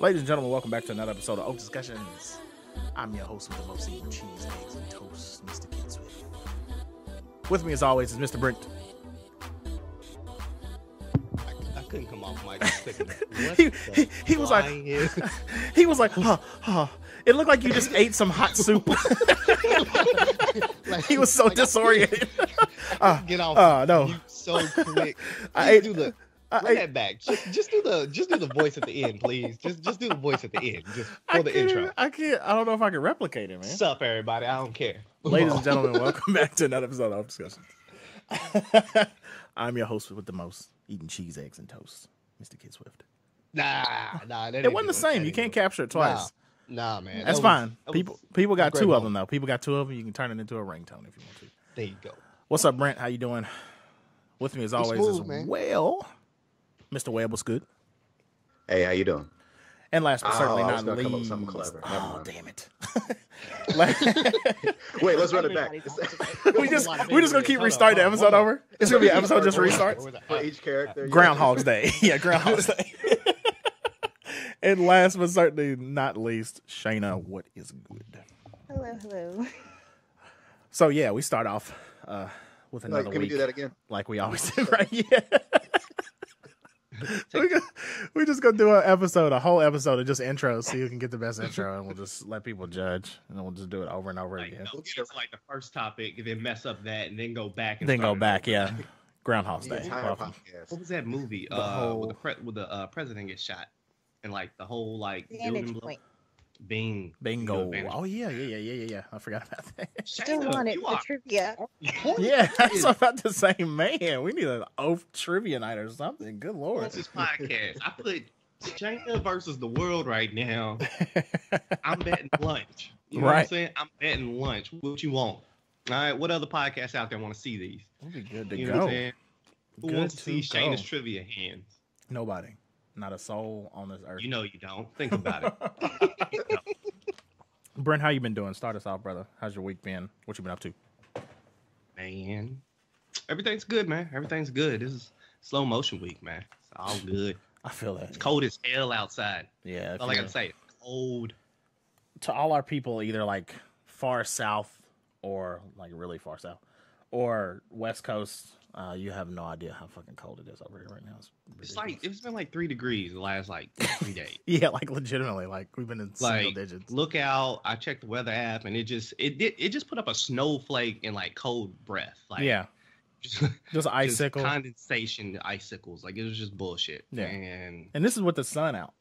Ladies and gentlemen, welcome back to another episode of Oafdiscussions. I'm your host with the most eating cheese, eggs, and toast, Mr. Kid Swift. With me, as always, is Mr. Brent. I couldn't come off mic. He was like, he was like, it looked like you just ate some hot soup. He was so disoriented. Get off! No, You so quick. Run that back. Just do the voice at the end, please. Just do the voice at the end, just for the intro. I can't. I don't know if I can replicate it, man. Sup, everybody? I don't care. Ladies and gentlemen, welcome back to another episode of Oafdiscussions. I'm your host with the most eating cheese, eggs, and toast, Mr. Kid Swift. Nah. It wasn't the same. You can't capture it twice. Nah, man. That's fine. People got two of them though. People got two of them. You can turn it into a ringtone if you want to. There you go. What's up, Brent? How you doing? With me as always smooth, is man. Mr. Webb. What's good? Hey, how you doing? And last but certainly not come up with least. something clever. Oh, damn it! Wait, let's run it back. we're just gonna keep restarting the episode over. It's gonna be an episode just restarts. For each character. Groundhog's Day. Yeah, Groundhog's Day. And last but certainly not least, Shayna, what is good? Hello. So yeah, we start off with another Can we week. do that again? Like we always do, right? Yeah. We're just gonna do a whole episode of just intros, so you can get the best intro, and we'll just let people judge, and then we'll just do it over and over again. We'll get to like the first topic, and then mess up that, and then go back. And Then go back, yeah. Groundhog's Day. Podcast. What was that movie? whole- With the president gets shot, and like the whole like Vantage building point. Bing. Bingo. Vantage Oh yeah. I forgot about that. Still Shayna, want it you for are trivia. Yeah, that's what I'm about to say, man. We need an Oaf trivia night or something. Good lord. What's this podcast? I put Shayna versus the world right now. I'm betting lunch. You know what I'm saying? I'm betting lunch. What you want? All right. What other podcasts out there want to see these? We'll be good to You know what I'm go. saying? Who Good wants to see to Shayna's go. trivia hands? Nobody. Not a soul on this earth. You know you don't. Think about it. Brent, how you been doing? Start us off, brother. How's your week been? What you been up to? Man, everything's good, man. Everything's good. This is slow motion week, man. It's all good. I feel that. It's cold as hell outside. Yeah. That's all I gotta say. Cold. To all our people, either like far south or like really far south or West Coast, you have no idea how fucking cold it is over here right now. It's like it's been like 3 degrees the last like 3 days. Yeah, like legitimately, like we've been in single Like, digits. look out! I checked the weather app, and it just put up a snowflake and like cold breath. Like Yeah, just just icicle. condensation, icicles. Like it was just bullshit. Yeah. And And this is with the sun out.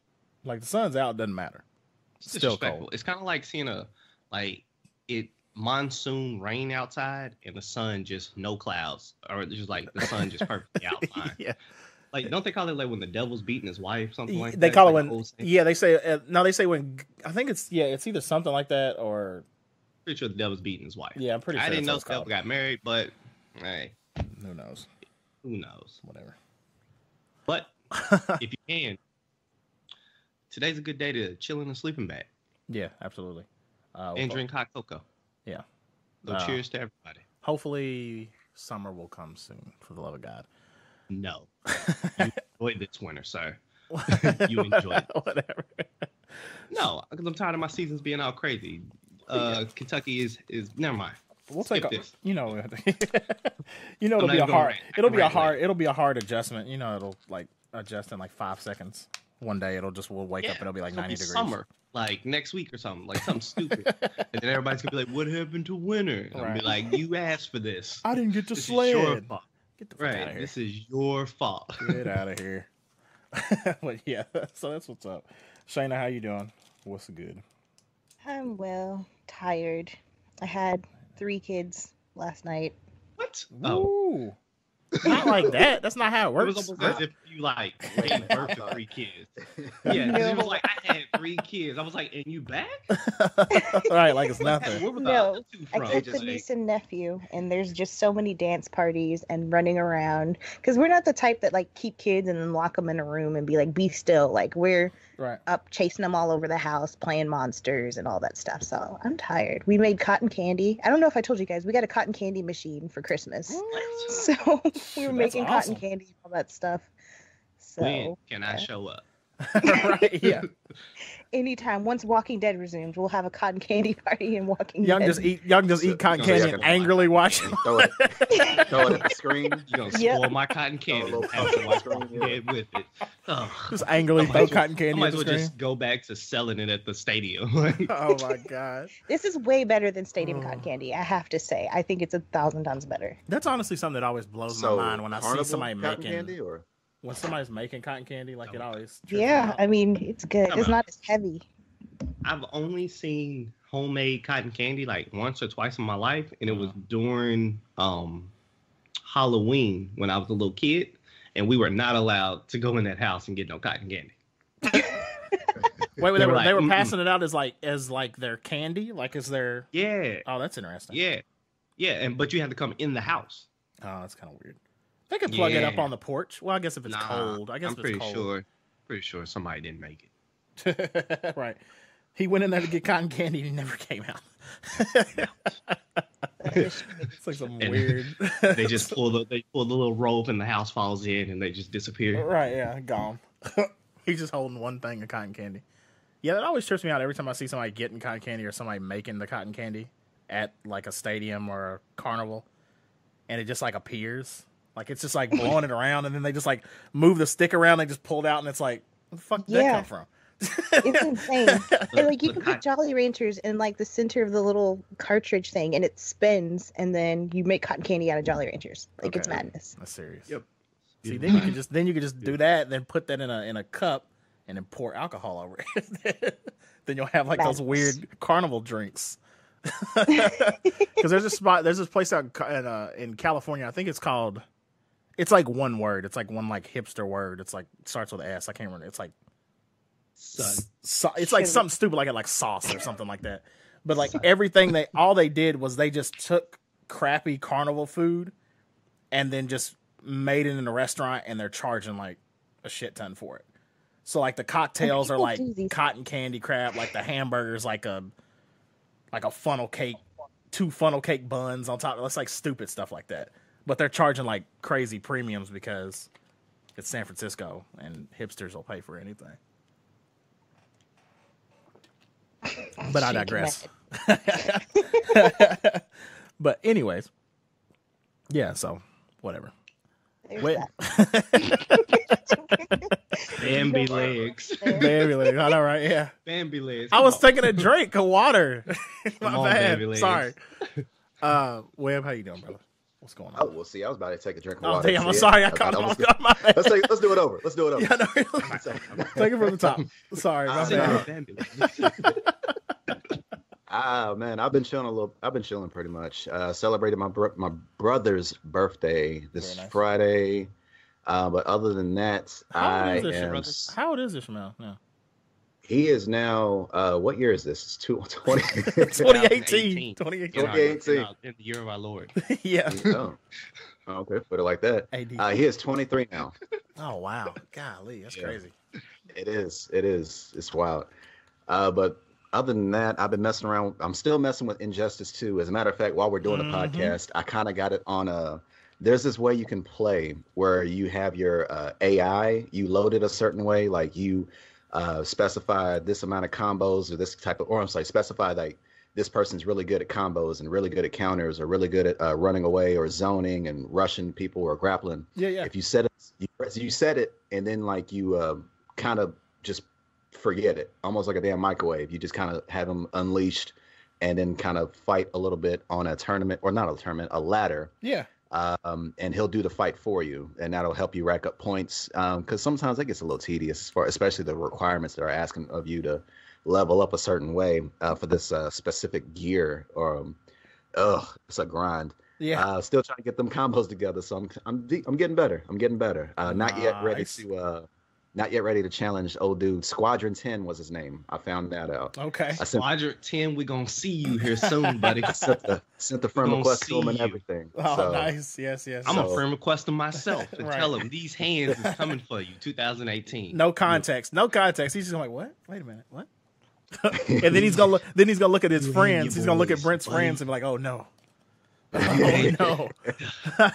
Like the sun's out, doesn't matter. it's Still disrespectful. cold. It's kind of like seeing monsoon rain outside and the sun just no clouds, or just like the sun just perfectly outlined. Yeah, Like, don't they call it like when the devil's beating his wife, something like that? they call it Like when. the whole thing? Yeah, they say no. They say when. I think it's it's either something like that or Pretty sure the devil's beating his wife. yeah. I'm pretty sure I didn't know that's the what devil it's got married, but hey, called. Who knows? who knows? Whatever. But if you can, today's a good day to chill in a sleeping bag Yeah, absolutely. and drink hot cocoa. Yeah. So cheers to everybody. Hopefully, summer will come soon. For the love of God. No, you enjoyed this winter, sir. You enjoyed it. Whatever. No, because I'm tired of my seasons being all crazy. Kentucky is never mind. We'll Skip take this. it'll I'm be not a even gonna hard rant. I it'll can be a rant hard later. it'll be a hard adjustment. It'll like adjust in like 5 seconds. One day we'll wake up and it'll be like it'll 90 be degrees. Summer, like next week or something, like something stupid, and then everybody's gonna be like, "What happened to winter?" And I'll be Right. like, "You asked for this. I didn't get to This is your sled. fault. Get the fuck out of Right? here. This is your fault." Get out of here. But yeah, so that's what's up. Shayna, how you doing? What's good? I'm well, tired. I had 3 kids last night. What? Oh, Ooh. Not like that. That's not how it it was works. almost as if you like gave birth to 3 kids. Yeah, 'cause it was like I had 3 kids. I was like, "And you back?" Right, like it's nothing. Where were the No, other 2 I from? kept just the niece and nephew, and there's just so many dance parties and running around. Because we're not the type that like keep kids and then lock them in a room and be like, be still. Like we're Right. up chasing them all over the house, playing monsters and all that stuff. So I'm tired. We made cotton candy. I don't know if I told you guys, we got a cotton candy machine for Christmas. So we were That's making awesome. cotton candy and all that stuff. So When can I show up? Right, yeah. anytime. Once Walking Dead resumes, we'll have a cotton candy party in Walking Y'all can Dead. just eat cotton candy and angrily watch it. Throw it at the screen. You're gonna spoil my cotton candy and have to watch Walking Dead with it. Just angrily throw cotton candy. I might at as the well screen. just go back to selling it at the stadium. Oh my god. This is way better than Stadium cotton candy, I have to say. I think it's 1,000 times better. That's honestly something that always blows my mind when I see somebody cotton making candy, or when somebody's making cotton candy. Like it always. trips me Yeah, out. I mean, it's good. It's not as heavy. I've only seen homemade cotton candy like once or twice in my life, and it was during Halloween when I was a little kid, and we were not allowed to go in that house and get no cotton candy. Wait, they were like, passing it out as like their candy, like as their. Yeah, Oh, that's interesting. yeah, but you had to come in the house. Oh, that's kind of weird. They could plug it up Yeah. on the porch. Well, I guess if it's cold. I guess I'm if it's pretty cold. sure somebody didn't make it. Right. He went in there to get cotton candy and he never came out. It's like some And weird. They just pull the little rope and the house falls in and they just disappear. Right, yeah, gone. He's just holding one thing of cotton candy. Yeah, that always trips me out every time I see somebody getting cotton candy or somebody making the cotton candy at like a stadium or a carnival, and it just like appears. Like it's just like blowing it around, and then they just like move the stick around, they just pull it out, and it's like, where the fuck did that come from? It's insane. And like you can put Jolly Ranchers in like the center of the little cartridge thing, and it spins, and then you make cotton candy out of Jolly Ranchers. Like it's madness. That's serious. Yep. See, then you can just do that, then put that in a cup, and then pour alcohol over it. Then you'll have like those weird carnival drinks. Because there's this place out in California. I think it's called. It's like one word. It's like one like hipster word. It's like starts with an S. I can't remember. It's like. It's like something stupid like sauce or something like that. But like everything all they did was they just took crappy carnival food and then just made it in a restaurant, and they're charging like a shit ton for it. So like the cocktails are like cotton candy crap, like the hamburgers like a funnel cake, 2 funnel cake buns on top. It's like stupid stuff like that. But they're charging like crazy premiums because it's San Francisco and hipsters will pay for anything. But I digress. But anyways, yeah. So whatever. Wait. Bambi legs. Bambi legs. I know, right? Yeah. Bambi legs. I was taking a drink of water. My on, bad. Bambi legs. Sorry. Webb, how you doing, brother? What's going on? Oh, well, see, I was about to take a drink of Oh, water. damn! I'm sorry. I caught him off guard. My bad. Let's do it over. Yeah, no, take it from the top. Sorry, my bad. Bambi legs. Man, I've been chilling pretty much. Celebrated my brother's birthday this Friday. But other than that, How old is this, Mel? No. He is now, what year is this? It's 2018. 2018. In the year of our Lord. Yeah. Oh, okay, put it like that. He is 23 now. Oh, wow. Golly, that's crazy. It is. It's wild. But other than that, I've been messing around. I'm still messing with Injustice 2. As a matter of fact, while we're doing the podcast, I kind of got it on there's this way you can play where you have your AI, you load it a certain way, like you specify this amount of combos or this type of, or I'm sorry, specify like this person's really good at combos and really good at counters or really good at running away or zoning and rushing people or grappling. Yeah. If you set it, you set it, and then like you kind of just forget it, almost like a damn microwave. You just kind of have them unleashed and then kind of fight a little bit on a tournament, or not a tournament, a ladder. Yeah. And he'll do the fight for you, and that'll help you rack up points. Because sometimes it gets a little tedious, especially the requirements that are asking of you to level up a certain way for this specific gear. Or, it's a grind. Yeah. Still trying to get them combos together. So I'm getting better. Not yet ready to challenge old dude. Squadron 10 was his name. I found that out. Okay. Squadron 10, we're going to see you here soon, buddy. I sent the friend request to him and everything. Oh, so, nice. Yes. I'm a friend request him myself and tell him these hands is coming for you, 2018. No context. He's just like, what? Wait a minute. What? And then he's gonna look at his friends. He's gonna look at Brent's friends and be like, oh no. Oh no.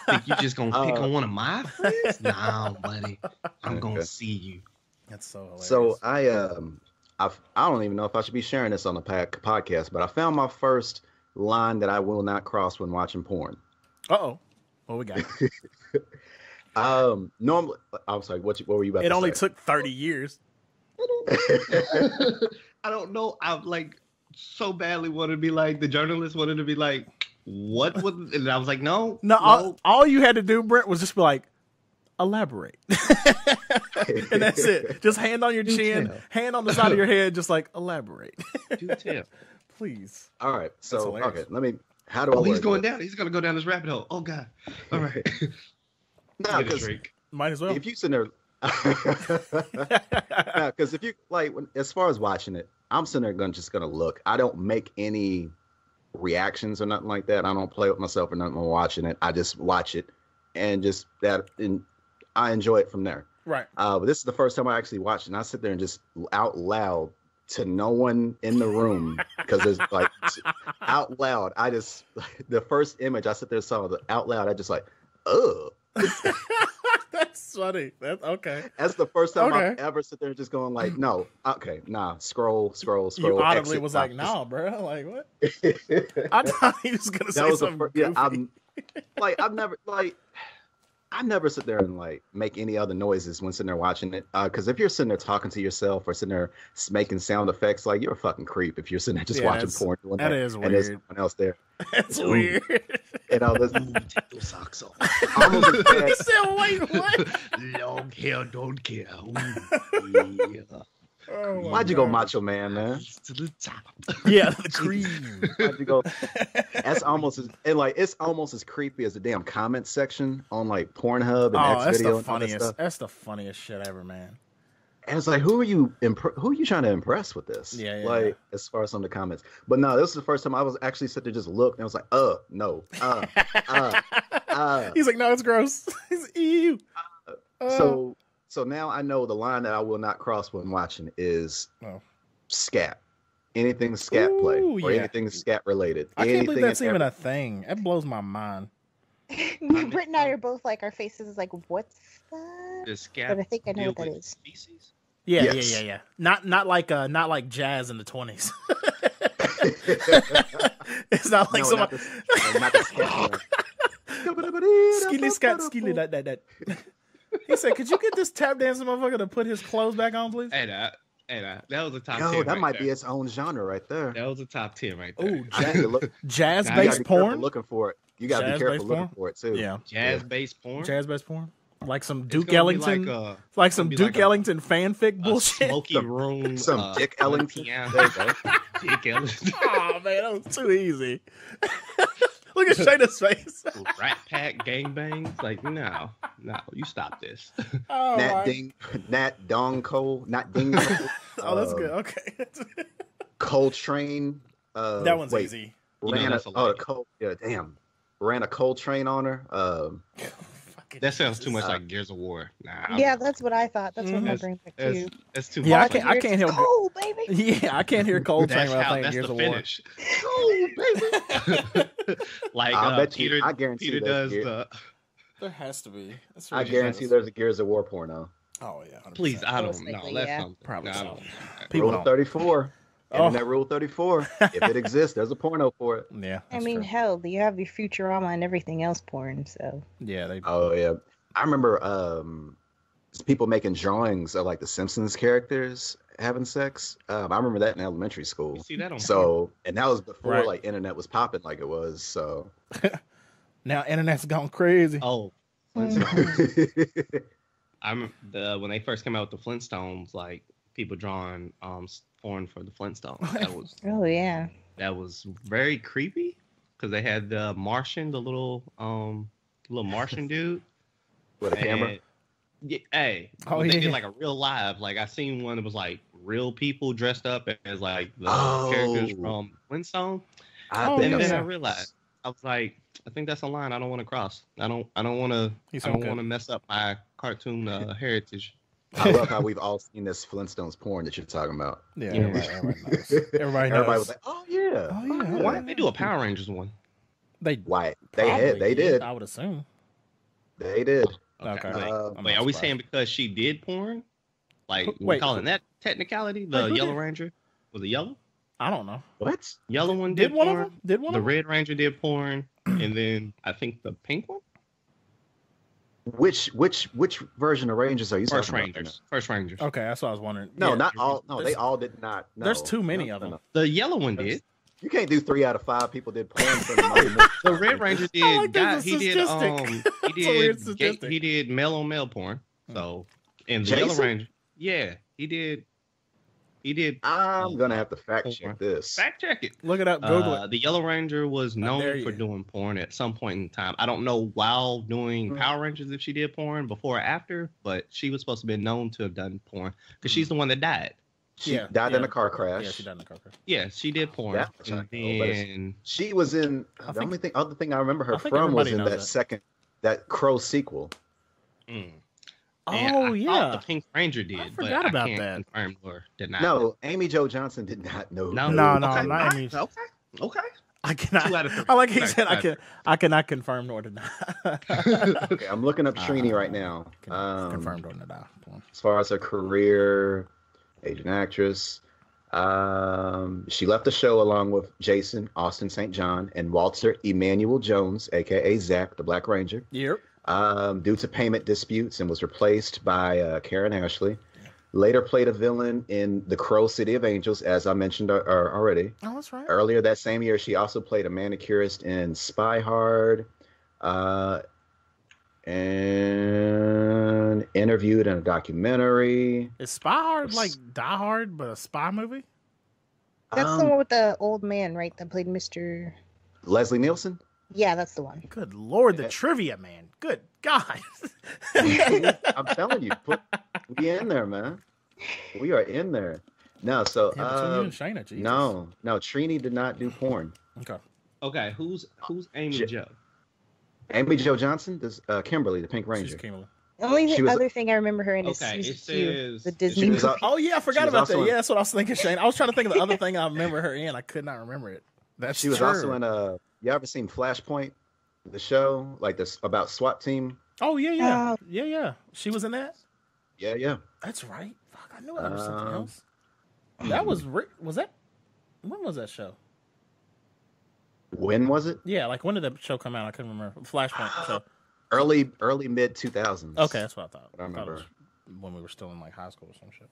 Think you just gonna pick on one of my friends? Nah, buddy. I'm gonna see you. That's so hilarious. So I don't even know if I should be sharing this on the podcast, but I found my first line that I will not cross when watching porn. Uh-oh. What we got? Normally, I'm sorry. What were you about to say? It only took 30 years. I don't know. I like so badly wanted to be like the journalist wanted to be like, what would? And I was like, no. All you had to do, Brent, was just be like, elaborate, and that's it. Just hand on your chin, hand on the side of your head, just like elaborate. Do tell. Please. All right. So okay, let me. How do I? Oh, he's going down. He's gonna go down this rabbit hole. Oh God. All right. No, because might as well. If you sit there, because if you like, as far as watching it, I'm sitting there just gonna look. I don't make any reactions or nothing like that. I don't play with myself or nothing when watching it. I just watch it and just that, and I enjoy it from there. Right. But this is the first time I actually watched it, and I sit there and just out loud to no one in the room because there's like out loud. I just the first image I sit there and saw out loud. I just like, ugh. That's funny. That's okay. That's the first time I've ever sit there and just going like, no, okay, nah, scroll. You audibly exit, was like, nah, bro. Like what? I thought he was gonna say something goofy. I never sit there and like make any other noises when sitting there watching it. Because if you're sitting there talking to yourself or sitting there making sound effects, like you're a fucking creep if you're sitting there just watching porn doing that. Is weird. And there's someone else there. That's weird. You know, take those socks off. Almost as bad. He said, wait, what? Long hair, don't care. Yeah. Oh, Why'd you go Macho Man, man? To the top. Yeah, the cream. Why'd you go? That's almost as it's almost as creepy as the damn comment section on like Pornhub and that's Xvideo the and all that stuff. That's the funniest shit ever, man. And it's like, who are you trying to impress with this? Yeah. As far as some of the comments. But no, this is the first time I was actually sitting there just looked and I was like, no. He's like, no, it's gross. He's like, ew. So now I know the line that I will not cross when watching is scat. Anything scat play or anything scat related. I can't believe that's even a thing. That blows my mind. Britt and I are both like, our faces is like, what's that? The scat. But I think I know what that is. Species? Yeah. Not like jazz in the 20s. It's not like somebody. Not the scat. Skilly scat, skilly that. He said, "Could you get this tap dancing motherfucker to put his clothes back on, please?" Hey, that was a top 10. Yo, that right might there. be its own genre right there. That was a top 10 right there. Oh, jazz-based You porn. looking for it. You gotta be careful looking for it too. Yeah, jazz-based porn. Jazz-based porn, like some Duke Ellington, like some Duke Ellington fanfic bullshit. Smoky room. Some Dick Ellington. There you go. Dick Ellington. Oh man, that was too easy. Look at Shayna's face. Rat Pack gangbangs. Like, no, you stop this. Oh, Nat Dong Cole, not Ding Cole. Oh, that's good. Okay. Coltrane. That one's easy. Ran a Coltrane on her. That sounds too much like Gears of War. Nah. Yeah, that's what I thought. That's what my brain picked too. That's too much. Yeah, I can't hear Cole, baby. Yeah, I can't hear Coltrane without thinking Gears of War. Cole, baby. Like Peter, I guarantee Peter does There has to be. I guarantee there's a Gears of War porno. Oh yeah. 100%. Please, I don't know. That's something. Probably so. Rule 34. Internet Rule 34. If it exists, there's a porno for it. Yeah. I mean, hell, you have your Futurama and everything else porn, so. Yeah. Oh, yeah. I remember people making drawings of like the Simpsons characters having sex. I remember that in elementary school. You see that on porn. And that was before like internet was popping like it was. So now internet's gone crazy. Oh. I'm when they first came out with the Flintstones, like people drawing porn for the Flintstones. That was that was very creepy because they had the Martian, the little Martian dude with a camera. Yeah, they did like a real live. Like I seen one that was like real people dressed up as like the characters from Flintstone. And then I realized I was like, I think that's a line I don't want to cross. I don't want to mess up my cartoon heritage. I love how we've all seen this Flintstones porn that you're talking about. Yeah, everybody knows. Everybody was like, "Oh yeah, Why didn't they do a Power Rangers one?" They did. I would assume they did. Okay. Wait, are we saying because she did porn? Like we calling that technicality? The Yellow Ranger was it yellow? I don't know. What? Yellow one Did one porn. of them? Did one The of them? Red Ranger did porn, and then I think the pink one. Which version of Rangers are you First talking Rangers. about? First Rangers. Okay, that's what I was wondering. No, Yeah, not all. No, they all did not. No. There's too many of them. No. The yellow one did. You can't do 3 out of 5 people did porn from the Mighty Morphin. The Red Ranger did. like that's a statistic. He did male on male porn. So, and the Jason? Yellow Ranger, yeah, he did. I'm gonna have to fact check this. Fact check it. Look it up. Google it. The Yellow Ranger was dare known you. for doing porn at some point in time. I don't know while doing Mm. Power Rangers if she did porn before or after, but she was supposed to be known to have done porn because she's the one that died. She died in a car crash. Yeah, she died in a car crash. Yeah, she did porn. That much I And know, but then She was in I the think- other thing I remember her I think from was everybody in knows that Crow sequel. And Oh I thought yeah. the Pink Ranger did, I but forgot I about can't that. confirm or deny. No, Amy Jo Johnson did not know. No, No, okay, not Amy. Okay. I 2 cannot. out of 3. I like he Right, said. right. I cannot confirm nor deny. Okay, I'm looking up Trini right now. Confirmed or deny. As far as her career, Asian actress. She left the show along with Jason Austin St. John and Walter Emmanuel Jones, aka Zach, the Black Ranger, Yep. due to payment disputes, and was replaced by Karen Ashley. Later played a villain in The Crow City of Angels, as I mentioned already. Oh, that's right. Earlier that same year, she also played a manicurist in Spy Hard, and interviewed in a documentary. Is Spy Hard like Die Hard, but a spy movie? That's the one with the old man, right? That played Mr. Leslie Nielsen. Yeah, that's the one. Good Lord, the trivia, man. Good God. I'm telling you, we in there, man. We are in there. No, so Yeah, between you and Shayna, Jesus. no, Trini did not do porn. Okay. Okay, who's Amy Jo? Amy Jo Johnson, this Kimberly, the Pink She's Ranger. Kimberly. The only She was- other thing I remember her in is Okay, Season it 2, says- the she Disney was, movie. Oh yeah, I forgot She was about also that. in- Yeah, that's what I was thinking, Shane. I was trying to think of the other thing I remember her in. I could not remember it. That's She was true. also in you ever seen Flashpoint, the show, like this about SWAT team? Oh yeah. Oh. Yeah. She was in that. Yeah. That's right. Fuck, I knew it was something Um, else. That was that. When was that show? When was it? Yeah, like when did that show come out? I couldn't remember. Flashpoint show. Early mid 2000s. Okay, that's what I thought. I remember. Thought it was when we were still in like high school or some shit.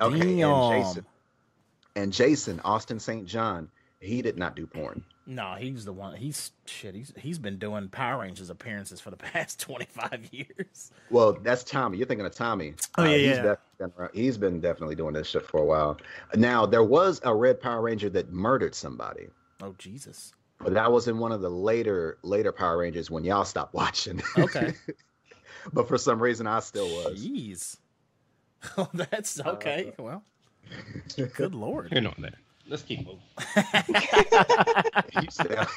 Okay, Damn. and Jason Austin St. John, he did not do porn. No, he's the one. He's been doing Power Rangers appearances for the past 25 years. Well, that's Tommy. You're thinking of Tommy. Oh, yeah, he's yeah. He's been definitely doing this shit for a while. Now, there was a Red Power Ranger that murdered somebody, Oh Jesus. but that was in one of the later Power Rangers when y'all stopped watching. Okay. But for some reason, I still was. Jeez. Oh, that's okay. Well, good Lord. You're not there. Let's keep moving. He said-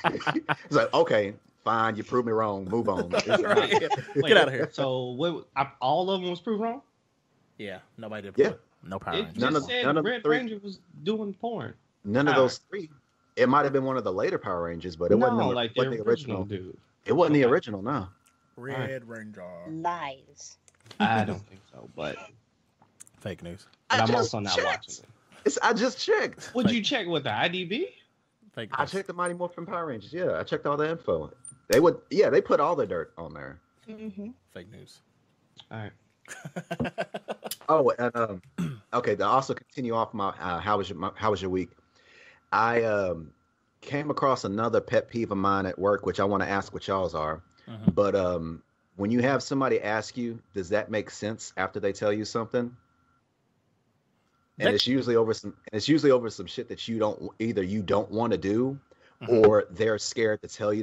He's like, okay, fine, you proved me wrong. Move on. Right. Get out of here. So all of them was proved wrong? Yeah, nobody did. Yeah. Porn. No Power It Rangers. None just of- said none of the Red three- Ranger was doing porn. None of those three. It might have been one of the later Power Rangers, but it wasn't the original. dude. It wasn't the original, no. Red Ranger. Lies. I don't think so, but Fake news. I'm just also not checked. watching it. I just checked. Would you check with the IDB? Fake I news. checked the Mighty Morphin Power Rangers. Yeah, I checked all the info. They put all the dirt on there. Mm-hmm. Fake news. All right. Oh, and okay. To also continue off my how was your week? I came across another pet peeve of mine at work, which I want to ask what y'all's are. Mhm. But when you have somebody ask you, does that make sense after they tell you something? And That- it's usually over some shit that you don't want to do, Mhm. or they're scared to tell you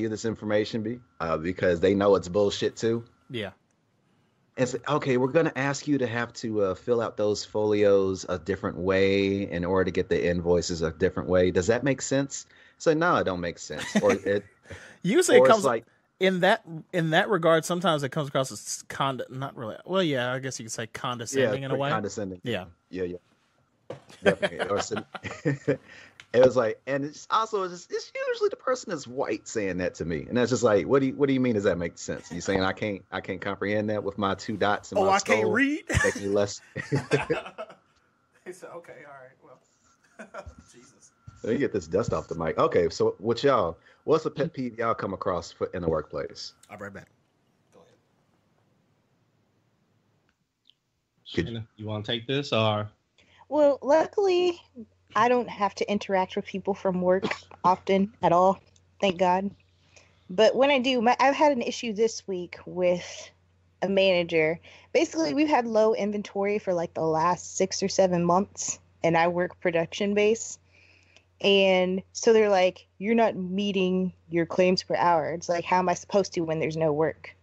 this information because they know it's bullshit too. Yeah. And it's like, okay, we're going to ask you to have to fill out those folios a different way in order to get the invoices a different way. Does that make sense? So no, it don't make sense. Or it Usually or it it's comes like, in that regard. Sometimes it comes across as not really. Well, yeah, I guess you could say condescending in a way. condescending. Yeah. Yeah. Definitely. It was like, and it's usually the person that's white saying that to me, and that's just like, what do you mean? Does that make sense? You saying I can't comprehend that with my two dots in my skull? I can't read. Make me less. He said, "Okay, all right, well, Jesus." Let me get this dust off the mic. Okay, so what's a pet peeve y'all come across in the workplace? I'll be right back. Go ahead. You want to take this or? Well, luckily, I don't have to interact with people from work often at all. Thank God. But when I do, I've had an issue this week with a manager. Basically, we've had low inventory for like the last 6 or 7 months, and I work production base. And so they're like, you're not meeting your claims per hour. It's like, how am I supposed to when there's no work?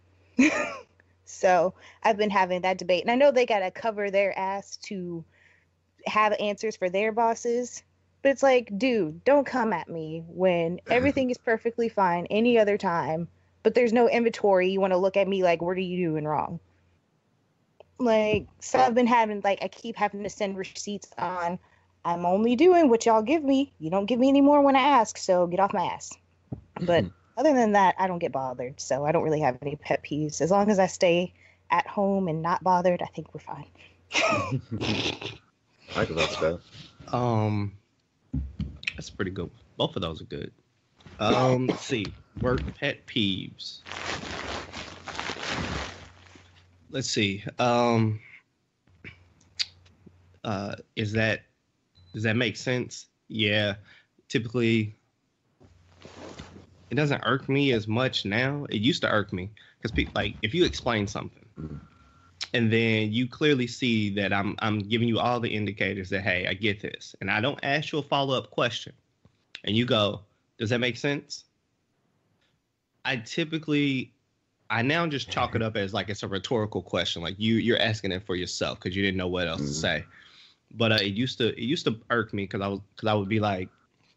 So I've been having that debate. And I know they got to cover their ass to have answers for their bosses. But it's like, dude, don't come at me when everything is perfectly fine any other time, but there's no inventory. You want to look at me like, what are you doing wrong? Like, so I've been having, like, I keep having to send receipts on, I'm only doing what y'all give me. You don't give me any more when I ask, so get off my ass. But other than that, I don't get bothered, so I don't really have any pet peeves. As long as I stay at home and not bothered, I think we're fine. I can love that. That's pretty good. Both of those are good. Let's see. Work pet peeves. Let's see. Does that make sense? Yeah. Typically, it doesn't irk me as much now. It used to irk me because like if you explain something and then you clearly see that I'm giving you all the indicators that, hey, I get this, and I don't ask you a follow-up question, and you go, does that make sense? I now just chalk it up as like it's a rhetorical question, like you're asking it for yourself because you didn't know what else to say. But it used to irk me because I would be like,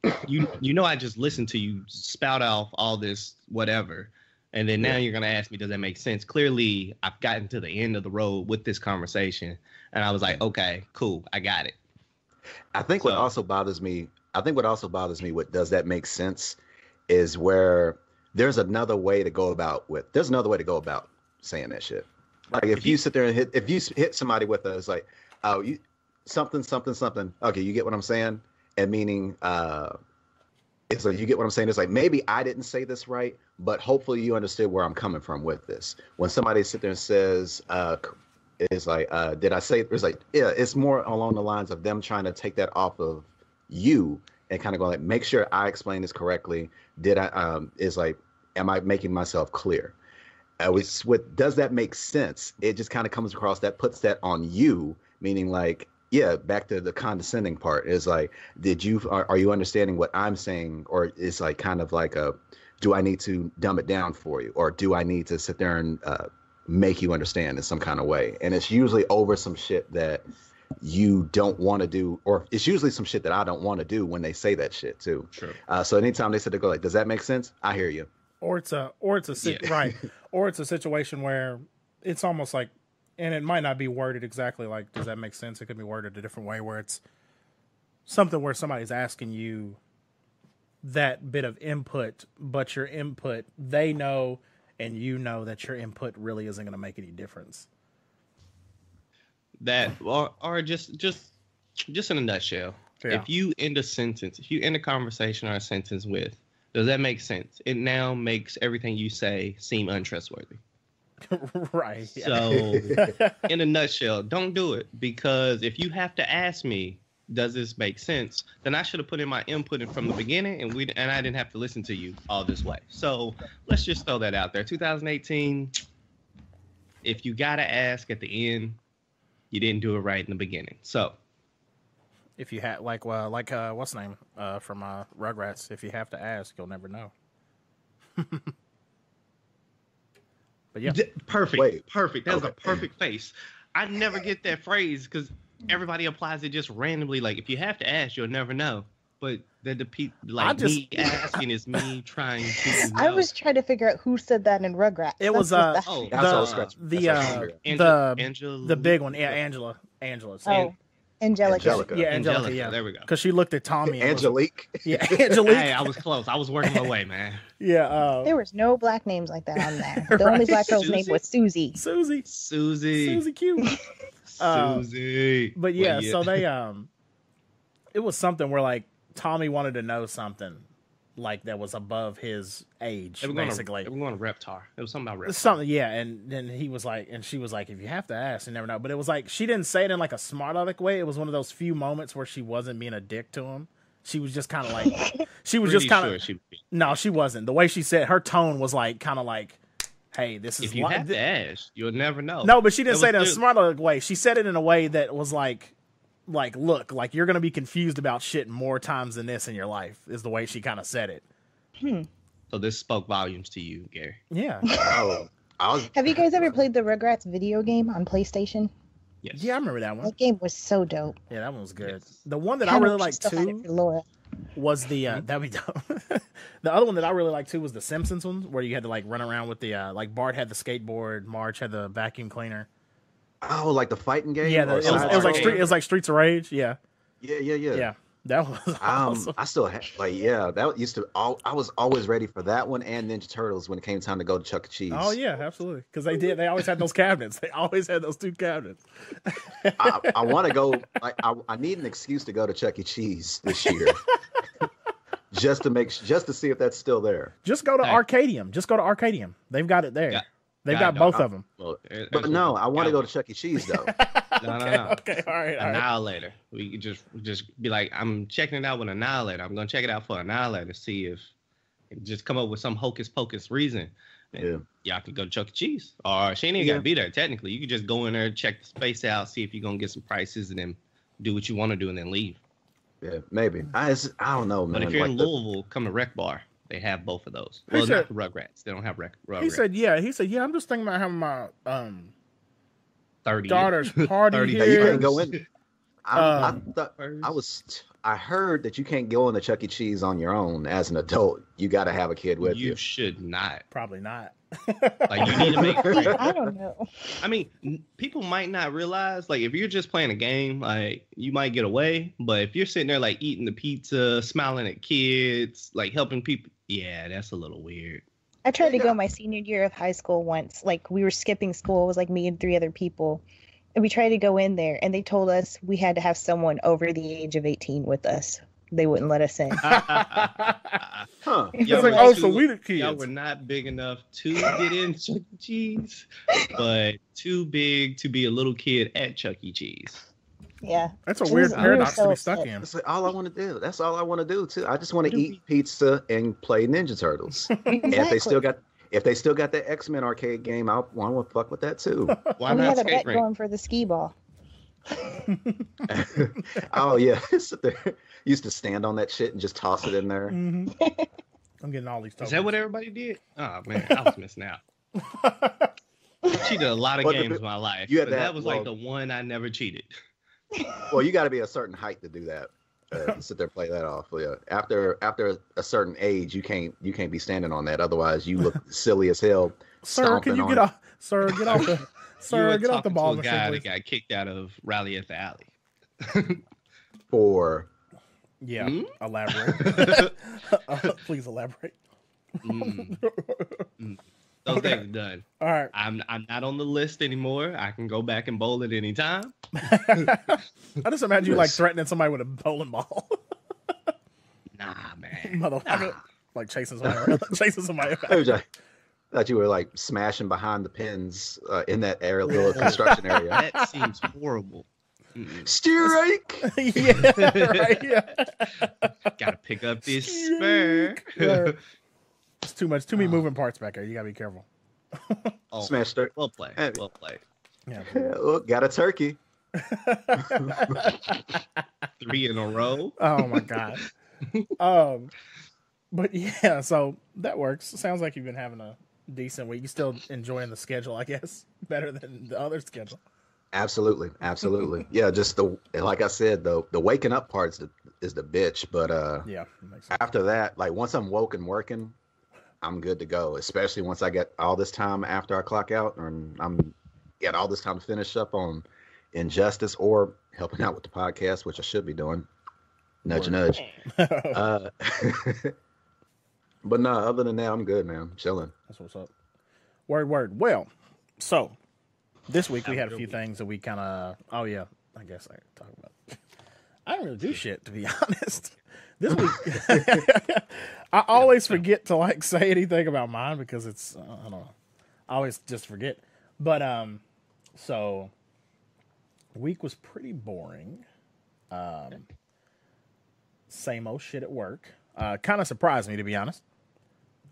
I just listened to you spout off all this whatever, and then now you're gonna ask me, does that make sense? Clearly, I've gotten to the end of the road with this conversation, and I was like, okay, cool, I got it. I think what also bothers me with does that make sense is where there's another way to go about saying that shit. Like if you sit there and hit somebody with it's like, oh, you something. Okay, you get what I'm saying? And meaning it's like, you get what I'm saying? It's like, maybe I didn't say this right, but hopefully you understood where I'm coming from with this. When somebody sits there and says, it's like, did I say, it's like, yeah, it's more along the lines of them trying to take that off of you and kind of go like, make sure I explain this correctly. Did I, it's like, am I making myself clear? Does that make sense? It just kind of comes across that puts that on you, meaning like, yeah, back to the condescending part is like, are you understanding what I'm saying? Or it's like kind of like do I need to dumb it down for you? Or do I need to sit there and make you understand in some kind of way? And it's usually over some shit that you don't want to do, or it's usually some shit that I don't want to do when they say that shit too. Sure. So anytime they sit there go like, does that make sense? I hear you. Or it's right. Or it's a situation where it's almost like, and it might not be worded exactly like, does that make sense? It could be worded a different way where it's something where somebody's asking you that bit of input, but your input, they know, and you know that your input really isn't going to make any difference. That, or just in a nutshell, if you end a conversation or a sentence with, does that make sense? It now makes everything you say seem untrustworthy. Right. Yeah. So, in a nutshell, don't do it, because if you have to ask me, does this make sense? Then I should have put in my input from the beginning, and I didn't have to listen to you all this way. So let's just throw that out there. 2018. If you gotta ask at the end, you didn't do it right in the beginning. So, if you had what's the name from Rugrats? If you have to ask, you'll never know. But yeah, perfect. That's a perfect face. I never get that phrase because everybody applies it just randomly. Like, if you have to ask, you'll never know. But me asking is me trying to know. I was trying to figure out who said that in Rugrats. It was the big one. Yeah, Angela. Oh, Angelica. Yeah, Angelica. Yeah, there we go. Because she looked at Tommy. And Angelique. Yeah, Angelique. Hey, I was close. I was working my way, man. Yeah. There was no black names like that on there. The only black girl's name was Susie. Susie Q. Susie. But yeah, so they it was something where like Tommy wanted to know something like that was above his age, basically. They were going to Reptar. It was something about Reptar. Something, yeah. And then he was like, and she was like, if you have to ask, you never know. But it was like she didn't say it in like a smart aleck way. It was one of those few moments where she wasn't being a dick to him. She was just kind of like, she was just kind of. Sure no, she wasn't. The way she said, her tone was like kind of like, hey, this is. If you have to ask, you'll never know. No, but she didn't say it in a smart aleck way. She said it in a way that was like, look, like you're gonna be confused about shit more times than this in your life. Is the way she kind of said it. So this spoke volumes to you, Gary. Yeah. Have you guys ever played the Rugrats video game on PlayStation? Yes. Yeah, I remember that one. That game was so dope. Yeah, that one was good. Yes. The one that I really liked too was the that we don't. The other one that I really liked too was the Simpsons one, where you had to like run around with the like Bart had the skateboard, Marge had the vacuum cleaner. Like the fighting game. Yeah, it was like Streets of Rage. Yeah. Yeah. That was awesome. I still have that used to I was always ready for that one and Ninja Turtles when it came time to go to Chuck E. Cheese. Oh yeah, absolutely. Because they always had those cabinets. They always had those two cabinets. I want to go. I need an excuse to go to Chuck E. Cheese this year, just to see if that's still there. Just go to Arcadium. They've got it there. Yeah. They've got both of them. Well, but no, I want to go to Chuck E. Cheese though. No. Okay, all right. Annihilator. We could just be like, I'm checking it out with Annihilator. I'm gonna check it out for Annihilator. See if just come up with some hocus pocus reason. And y'all could go to Chuck E. Cheese, or she ain't even gotta be there. Technically, you could just go in there, check the space out, see if you're gonna get some prices, and then do what you want to do, and then leave. Yeah, maybe. I don't know, man. But if you're in Louisville, come to Rec Bar. They have both of those. Well, not the Rugrats. They don't have Rugrats. He said, yeah. I'm just thinking about having my 30 daughter's party 30 here. You can't go in. I heard that you can't go into Chuck E. Cheese on your own as an adult. You got to have a kid with you. You should not. Probably not. Like you need to make. I don't know. I mean, people might not realize. Like, if you're just playing a game, like you might get away. But if you're sitting there like eating the pizza, smiling at kids, like helping people, yeah, that's a little weird. I tried to go my senior year of high school once. Like, we were skipping school. It was like me and 3 other people. And we tried to go in there, and they told us we had to have someone over the age of 18 with us. They wouldn't let us in. Huh. It's like, so we the kids. Y'all were not big enough to get in Chuck E. Cheese, but too big to be a little kid at Chuck E. Cheese. Yeah. That's a weird paradox to be stuck in. That's like all I want to do. That's all I want to do, too. I just want to eat pizza and play Ninja Turtles. Exactly. And if they still got that X-Men arcade game, I want to fuck with that too. Why we not had a bet rink? going for the skee ball. Oh yeah, used to stand on that shit and just toss it in there. Mm-hmm. I'm getting all these tokens. Is that what everybody did? Oh man, I was missing out. I cheated a lot of games in my life, but that was like the one I never cheated. Well, you got to be a certain height to do that. Sit there, play that off. Yeah. After a certain age, you can't be standing on that. Otherwise, you look silly as hell. Sir, can you get off? Sir, get off the. Sir, get off the ball. A guy that got kicked out of Rally at the Alley. For. Yeah. Elaborate. Please elaborate. Those things are done. All right. I'm not on the list anymore. I can go back and bowl at any time. I just imagine you like threatening somebody with a bowling ball. Nah, man. Motherfucker. Like chasing somebody. I thought you were like smashing behind the pins in that area, little construction area. That seems horrible. Strike! Yeah, right. Yeah. Gotta pick up this spur. It's too many moving parts back there. You gotta be careful. Smash start. Well played. Well played. Yeah. Look, got a turkey. 3 in a row. Oh my god. But yeah, so that works. Sounds like you've been having a decent week. You still enjoying the schedule, I guess, better than the other schedule. Absolutely. Yeah, just like I said, the waking up part is the bitch. But yeah, makes sense. After that, like once I'm woke and working, I'm good to go. Especially once I get all this time after I clock out, and I'm get all this time to finish up on Injustice, or helping out with the podcast, which I should be doing. Nudge, nudge. But no, other than that, I'm good, man. I'm chilling. That's what's up. Word. Well, so this week we had a few things that we kind of. Oh yeah, I guess I talk about. I don't really do shit, to be honest. This week, I always forget to like say anything about mine because it's I don't know. I always just forget. But so week was pretty boring. Same old shit at work. Kind of surprised me, to be honest.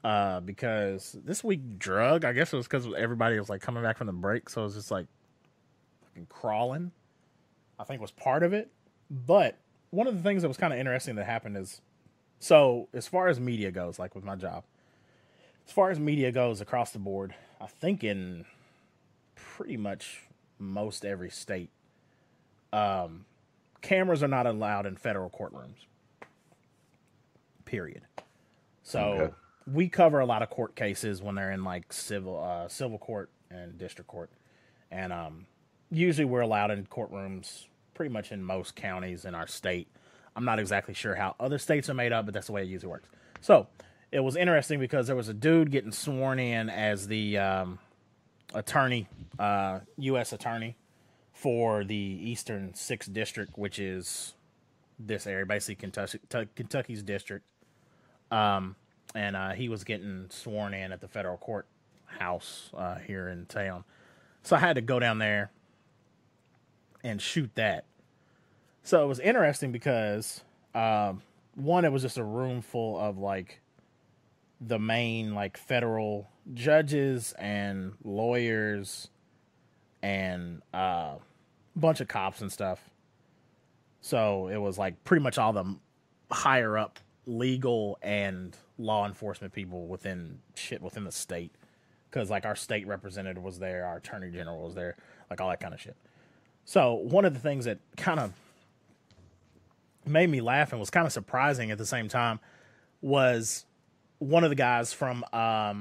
Because this week drug, I guess it was because everybody was like coming back from the break, so it was just like fucking crawling. I think was part of it. But one of the things that was kind of interesting that happened is, so as far as media goes, like with my job, as far as media goes across the board, I think in pretty much most every state, cameras are not allowed in federal courtrooms. Period. So we cover a lot of court cases when they're in like civil court and district court, and usually we're allowed in courtrooms pretty much in most counties in our state. I'm not exactly sure how other states are made up, but that's the way it usually works. So it was interesting because there was a dude getting sworn in as the attorney, U.S. attorney for the Eastern 6th District, which is this area, basically Kentucky's district. And he was getting sworn in at the federal courthouse here in town. So I had to go down there and shoot that. So it was interesting because, one, it was just a room full of, like, the main, like, federal judges and lawyers and a bunch of cops and stuff. So it was, like, pretty much all the higher up legal and law enforcement people within the state. Because, like, our state representative was there, our attorney general was there, like, all that kind of shit. So one of the things that kind of made me laugh and was kind of surprising at the same time was one of the guys from what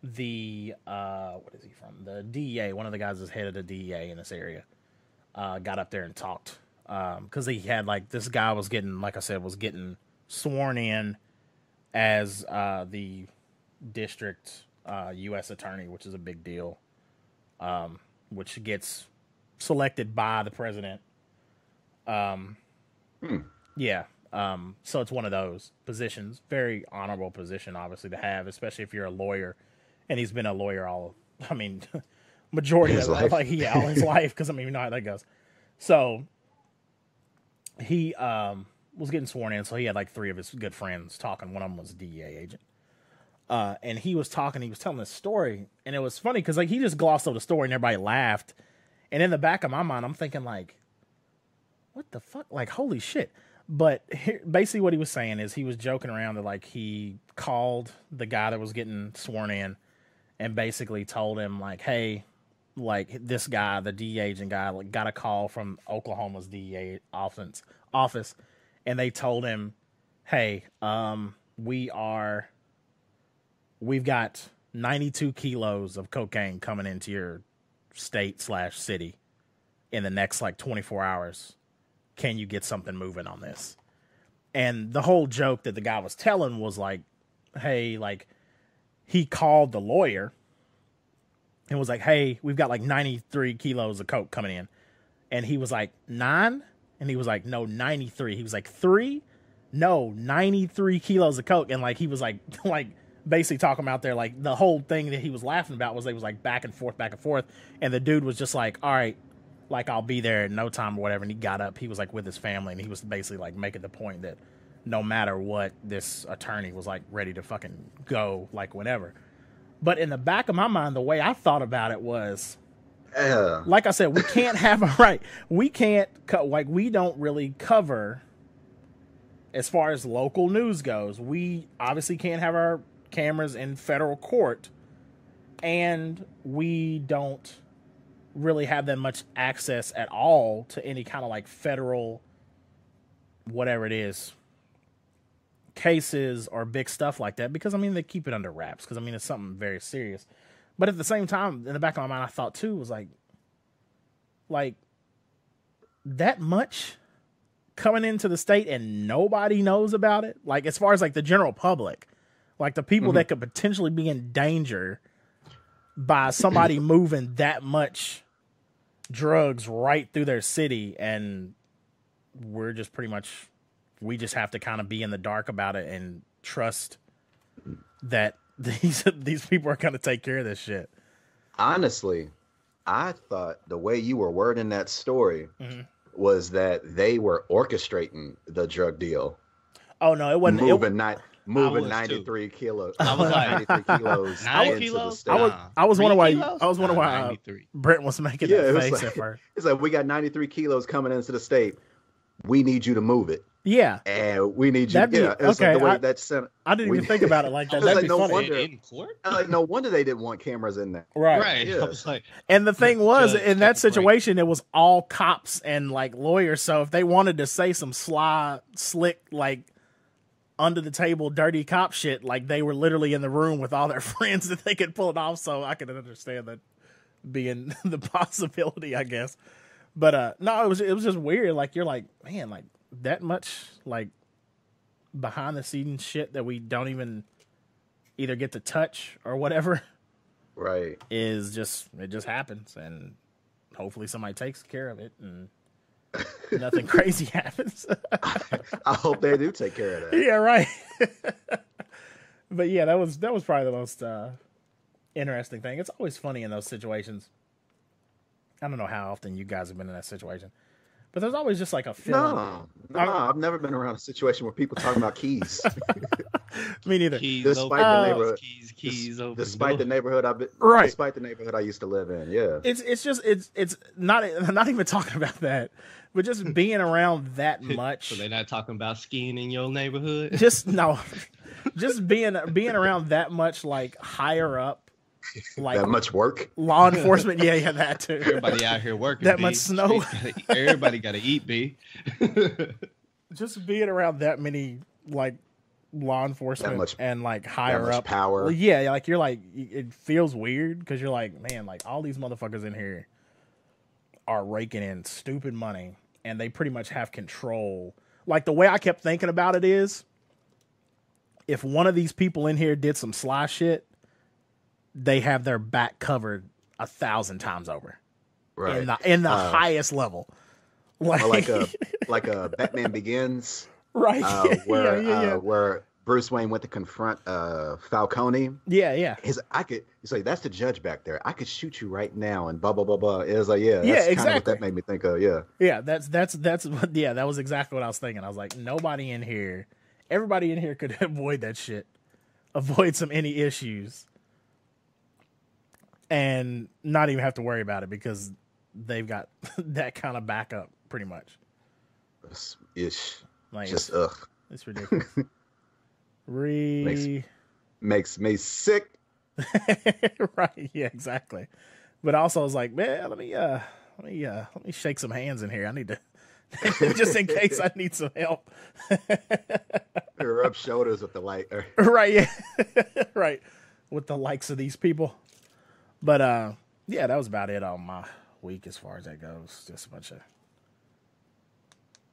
is he from? The DEA. One of the guys that's head of the DEA in this area got up there and talked because he had like this guy was getting, like I said, was getting sworn in as the district U.S. attorney, which is a big deal, which gets selected by the president. Yeah. So it's one of those positions, very honorable position, obviously, to have, especially if you're a lawyer. And he's been a lawyer majority of life. Like, yeah, all his life, because I mean, you know how that goes. So he was getting sworn in, so he had like three of his good friends talking. One of them was a DEA agent. And he was talking, he was telling this story, and it was funny because like he just glossed over the story and everybody laughed. And in the back of my mind, I'm thinking like, what the fuck? Like, holy shit. But basically what he was saying is he was joking around that like he called the guy that was getting sworn in and basically told him like, hey, like this guy, the DEA agent guy, like got a call from Oklahoma's DEA office, and they told him, hey, we've got 92 kilos of cocaine coming into your state/city in the next like 24 hours. Can you get something moving on this? And the whole joke that the guy was telling was like, hey, like he called the lawyer and was like, hey, we've got like 93 kilos of coke coming in. And he was like, 9? And he was like, no, 93. He was like, 3? No, 93 kilos of coke. And like, he was like basically talking about there, like the whole thing that he was laughing about was they was like back and forth. And the dude was just like, all right, like I'll be there in no time or whatever. And he got up, he was like with his family, and he was basically like making the point that no matter what, this attorney was like ready to fucking go like whenever. But in the back of my mind, the way I thought about it was, like I said, we can't have we don't really cover as far as local news goes. We obviously can't have our cameras in federal court, and we don't really have that much access at all to any kind of like federal, whatever it is, cases or big stuff like that, because I mean they keep it under wraps because I mean it's something very serious. But at the same time, in the back of my mind, I thought too was like that much coming into the state and nobody knows about it? Like, as far as like the general public, like the people that could potentially be in danger by somebody moving that much drugs right through their city, and we're just pretty much, we just have to kind of be in the dark about it and trust that these people are going to take care of this shit. Honestly, I thought the way you were wording that story was that they were orchestrating the drug deal. Oh no, it wasn't. Moving 93 kilos. I was like 93 kilos. 9 kilos? I was wondering why. I was wondering Nah, why 93. Brent was making that face at first. It's like, we got 93 kilos coming into the state. We need you to move it. Yeah, and we need you. That'd be, it's okay. like the way that sent. I didn't even think about it like that. That'd like, be no funny. wonder. In court? Like, no wonder they didn't want cameras in there. Right. Yeah. I was like, And the thing was, Judge, in that take a break. situation, it was all cops and like lawyers. So if they wanted to say some sly, slick, like under the table, dirty cop shit, like they were literally in the room with all their friends that they could pull it off. So I could understand that being the possibility, I guess. But no, it was just weird. Like, you're like, man, like that much like behind the scenes shit that we don't even either get to touch or whatever. Right. It just happens, and hopefully somebody takes care of it and nothing crazy happens. I hope they do take care of that. Yeah, right. But yeah, that was probably the most interesting thing. It's always funny in those situations. I don't know how often you guys have been in that situation, but there's always just like a feeling. No, I've never been around a situation where people talking about keys. Me neither. keys Despite open the doors, neighborhood, keys open despite the doors. neighborhood I've been, Right. Despite the neighborhood I used to live in, yeah. It's not. I'm not even talking about that, but just being around that much. So they're not talking about skiing in your neighborhood? Just no, just being around that much like higher up, like That much work. law enforcement. Yeah, that too. Everybody out here working. That B. much snow. Everybody got to eat, B. Just being around that many like law enforcement That much- and like higher much up power. Well, yeah, like you're like, it feels weird because you're like, man, like all these motherfuckers in here are raking in stupid money and they pretty much have control. Like the way I kept thinking about it is, if one of these people in here did some sly shit, they have their back covered 1,000 times over. Right. In the highest level. Or like a Batman Begins. Right. Where Bruce Wayne went to confront Falcone. Yeah. He's like, that's the judge back there. I could shoot you right now, and blah blah blah blah. It was like, that's exactly kind of what that made me think of. Yeah. Yeah, that's what. Yeah, that was exactly what I was thinking. I was like, everybody in here could avoid that shit, avoid any issues, and not even have to worry about it because they've got that kind of backup, pretty much. It's Like, just it's ridiculous. Makes me sick. Right? Yeah, exactly. But also, I was like, man, let me shake some hands in here. I need to. Just in case I need some help. Rub shoulders with the light. Right, yeah. Right. With the likes of these people. But yeah, that was about it on my week as far as that goes. Just a bunch of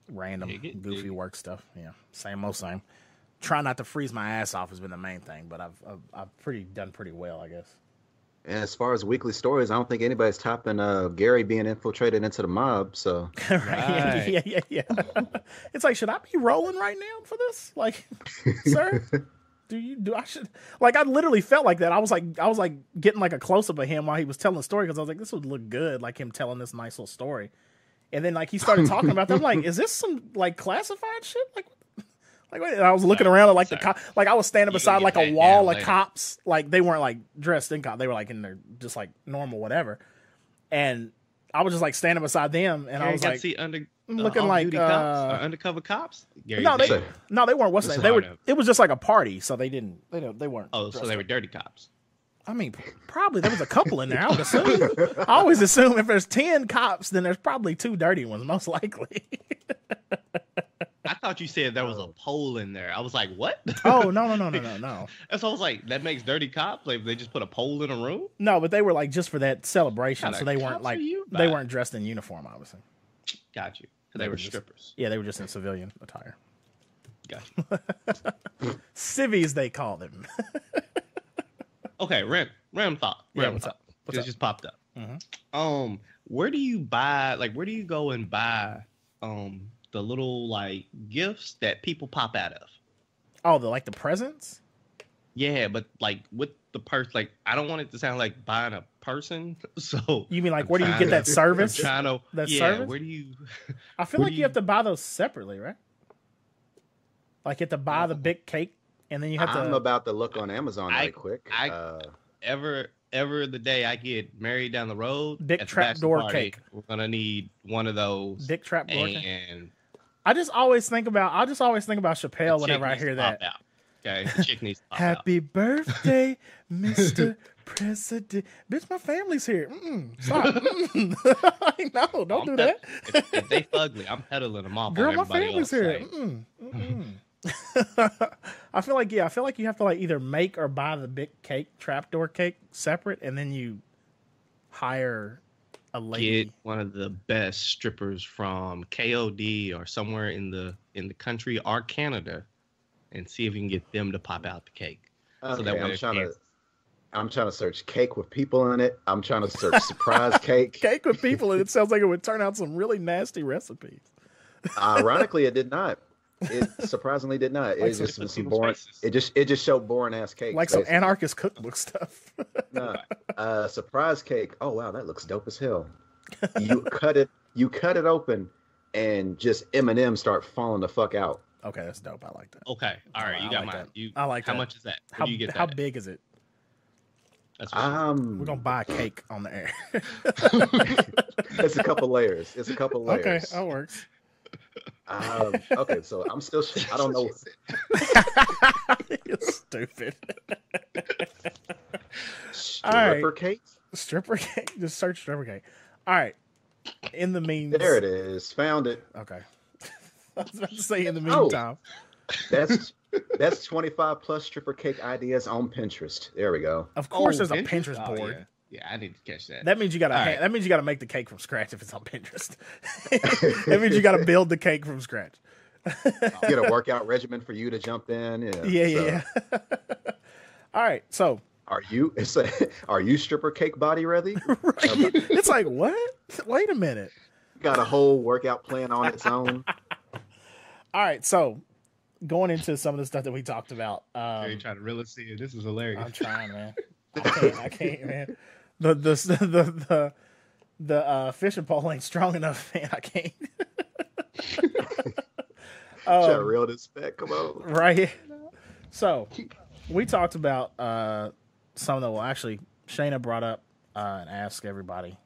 random goofy work stuff. Yeah. Same old same. Try not to freeze my ass off has been the main thing, but I've done pretty well, I guess. And as far as weekly stories, I don't think anybody's topping Gary being infiltrated into the mob. So Right. Yeah. It's like, should I be rolling right now for this? Like, sir, I should, like, I literally felt like that. I was like getting like a close up of him while he was telling the story because I was like, this would look good, like him telling this nice little story. And then like he started talking about that. I'm like, is this some like classified shit? Like, wait, and I was looking around at like like I was standing beside like a wall of cops. Like they weren't like dressed in cop. They were like in their just like normal whatever. And I was just like standing beside them, and I was like, looking like cops or undercover cops. Gary no, they weren't. What's that? They were. It was just like a party, so they weren't. Oh, so they were dirty cops. I mean, probably there was a couple in there. I would assume. I always assume if there's 10 cops, then there's probably 2 dirty ones, most likely. I thought you said there was a pole in there. I was like, what? Oh, no. That's what I was like, that makes dirty cops? Like, they just put a pole in a room? No, but they were like just for that celebration, What so kind they of weren't cops are you they by? weren't dressed in uniform, obviously. Got you. They were strippers. Yeah, they were just in civilian attire. Got you. Civvies, they call them. Okay, random thought. Random thought. It just popped up. Mm-hmm. Where do you buy? Like, where do you go and buy the little like gifts that people pop out of? Oh, the presents? Yeah, but like with the purse, like I don't want it to sound like buying a person. So you mean like where do you get that service? Service? Where do you? I feel like you have to buy those separately, right? Like you have to buy the big cake, and then you have to. I'm about to look on Amazon right quick. Ever the day I get married down the road, big trapdoor cake. We're gonna need one of those. Big trapdoor cake. And I just always think about Chappelle whenever I hear that. Okay, the chick needs to pop Happy birthday, Mr. President. Bitch, my family's here. Stop. No, don't do that. If they ugly, I'm peddling them off. Girl, my family's here. I feel like you have to like either make or buy the big cake, trapdoor cake separate, and then you hire a lady. Get one of the best strippers from KOD or somewhere in the country or Canada, and see if you can get them to pop out the cake. Okay, so that I'm trying to search cake with people in it. I'm trying to search surprise cake. Cake with people in it sounds like it would turn out some really nasty recipes. Ironically, it did not. It surprisingly did not. It just was some boring. It just showed boring ass cake. Like some anarchist cookbook stuff. No, surprise cake. Oh wow, that looks dope as hell. You cut it open, and just M&Ms start falling the fuck out. Okay, that's dope. I like that. Okay, all right, you got mine. I like that. How much is that? How big is it? That's we're gonna buy a cake on the air. It's a couple layers. Okay, that works. Okay, so I'm still. I don't know. You're stupid. Stripper cake. Stripper cake. Just search stripper cake. All right. In the meantime, there it is. Found it. Okay. I was about to say in the meantime. That's 25 plus stripper cake ideas on Pinterest. There we go. Of course, there's a Pinterest board. Yeah, I need to catch that. That means you gotta. That means you gotta make the cake from scratch if it's on Pinterest. That means you gotta build the cake from scratch. Get a workout regimen for you to jump in. Yeah. All right, so. Are you stripper cake body ready? Right. It's like what? Wait a minute. Got a whole workout plan on its own. All right, so going into some of the stuff that we talked about. You're trying to really see it. This is hilarious. I'm trying, man. I can't, man. The fishing pole ain't strong enough, man. I can't. Real respect, come on. Right. So we talked about some of the. Well, actually, Shayna brought up and asked everybody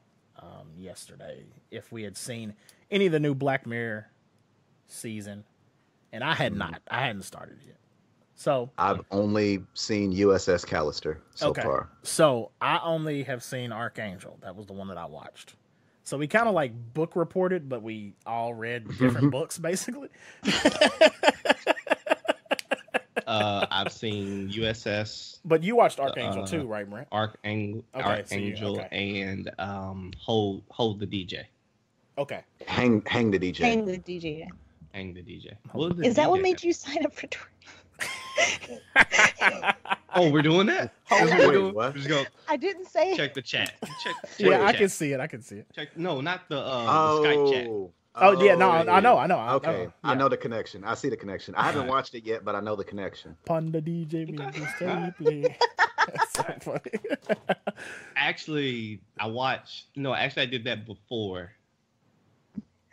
yesterday if we had seen any of the new Black Mirror season, and I had not. I hadn't started yet. So I've only seen USS Callister so far. So I only have seen Archangel. That was the one that I watched. So we kind of like book reported, but we all read different books basically. I've seen USS. But you watched Archangel too, right, Brent? Archangel and hold the DJ. Okay. Hang the DJ. Hang the DJ. Hang the DJ. Is that what made you sign up for Twitter? Oh, we're doing that? Wait, what? Just go I didn't say check the chat. Check yeah, the I chat. can see it. Check, no, not the Skype chat. Oh yeah, no, I know. Okay, yeah. I know the connection. I see the connection. I haven't watched it yet, but I know the connection. Pun the DJ music steadily. That's so funny. Actually, I did that before.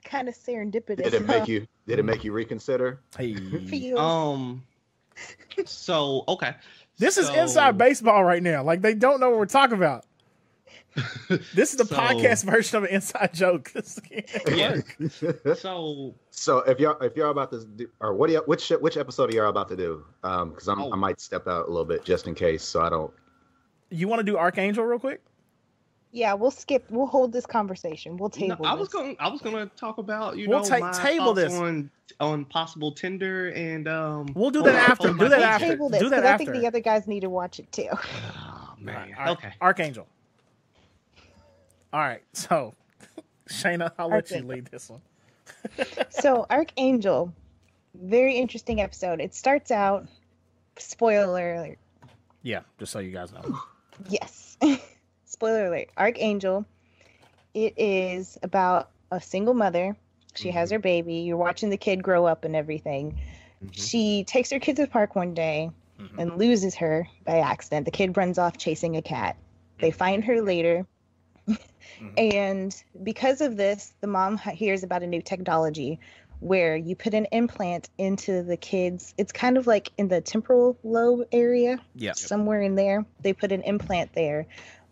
Kind of serendipitous. Did it make you reconsider? Hey. So okay. This is inside baseball right now. Like they don't know what we're talking about. This is the podcast version of an inside joke. Yeah. So if y'all about to do, or which episode are y'all about to do? Because I might step out a little bit just in case, so I don't. You want to do Archangel real quick? Yeah, we'll hold this conversation. We'll table this. I was gonna talk about my table this on possible Tinder and we'll do that after. Do that after. Table this, do that after. I think the other guys need to watch it too. Oh man. Okay. Archangel. All right, so Shayna, I'll let you lead this one. So Archangel, very interesting episode. It starts out, spoiler alert. Yeah, just so you guys know. Yes. Spoiler alert. Archangel, it is about a single mother. She has her baby. You're watching the kid grow up and everything. She takes her kid to the park one day and loses her by accident. The kid runs off chasing a cat. They find her later. And because of this, the mom hears about a new technology where you put an implant into the kids. It's kind of like in the temporal lobe area. Yeah. Somewhere in there. They put an implant there.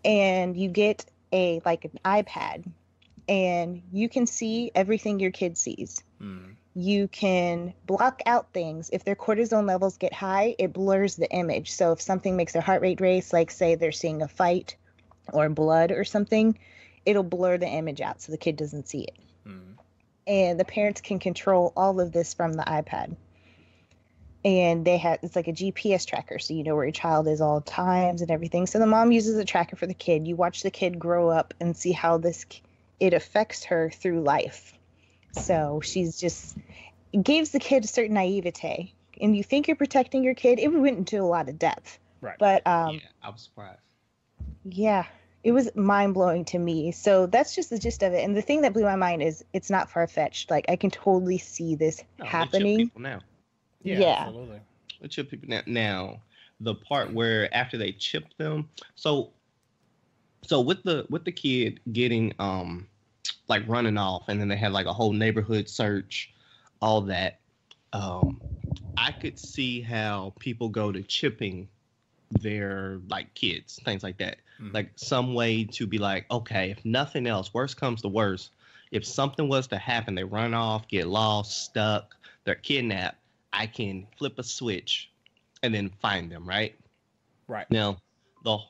And you get an iPad. And you can see everything your kid sees. You can block out things. If their cortisone levels get high, it blurs the image. So if something makes their heart rate race, like say they're seeing a fight or blood or something, it'll blur the image out so the kid doesn't see it. And the parents can control all of this from the iPad. And it's like a GPS tracker, so you know where your child is all times and everything. So the mom uses a tracker for the kid. You watch the kid grow up and see how it affects her through life. So it gives the kid a certain naivete. And you think you're protecting your kid. It went into a lot of depth. Right. But yeah, I was surprised. Yeah, it was mind-blowing to me. So that's just the gist of it. And the thing that blew my mind is it's not far-fetched. Like, I can totally see this happening. They chip people now. Yeah. Absolutely. They chip people now. Now, the part where after they chip them, so with the kid getting like running off, and then they had like a whole neighborhood search, all that. I could see how people go to chipping their like kids, things like that. Like some way to be like, okay, if nothing else, worst comes to worst, if something was to happen, they run off, get lost, stuck, they're kidnapped, I can flip a switch and then find them, right? Right. Now, Actually,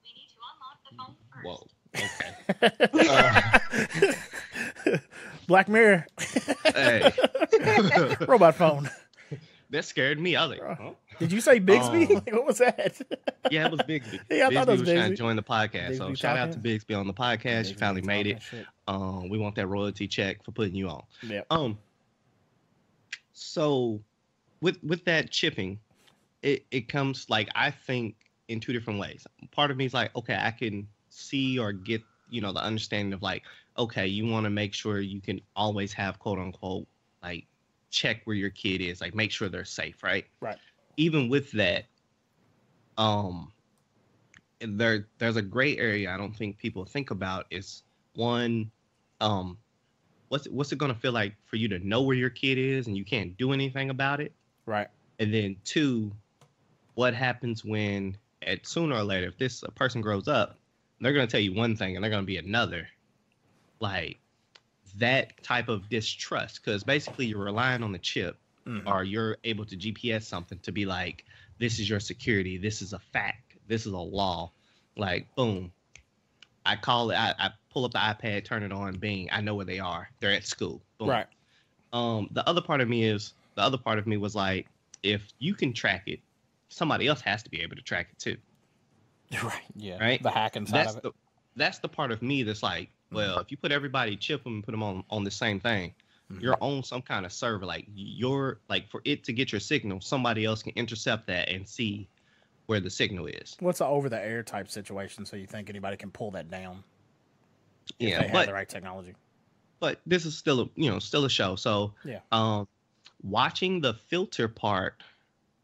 we need to unlock the phone first. whoa, okay. Black Mirror. Hey. Robot phone. That scared me. I was like, huh? Did you say Bigsby? What was that? Yeah, it was Bigsby. Yeah, I thought it was trying to Bigsby. join the podcast. So Bigsby shout out to talking? Bigsby on the podcast. You finally made it. Shit. We want that royalty check for putting you on. Yep. So with that chipping, it comes like, I think in two different ways. Part of me is like, okay, I can see or get, the understanding of like, okay, you want to make sure you can always have quote unquote like check where your kid is, like make sure they're safe, right? Right. Even with that, there's a gray area I don't think people think about is one, what's it gonna feel like for you to know where your kid is and you can't do anything about it? Right. And then two, what happens when sooner or later, if a person grows up, they're gonna tell you one thing and they're gonna be another. Like that type of distrust, because basically you're relying on the chip, or you're able to GPS something to be like, this is your security, this is a fact, this is a law. Like, boom, I call it, I pull up the iPad, turn it on, bing, I know where they are. They're at school. Boom. Right. The other part of me was like, if you can track it, somebody else has to be able to track it too. Right. Yeah. Right. The hacking side of it. That's the part of me that's like, well, if you put everybody, chip them and put them on the same thing, you're on some kind of server. Like you're like, for it to get your signal, somebody else can intercept that and see where the signal is. What's an over-the-air type situation? So you think anybody can pull that down? If they have but the right technology. But this is still a show. So yeah. Watching the filter part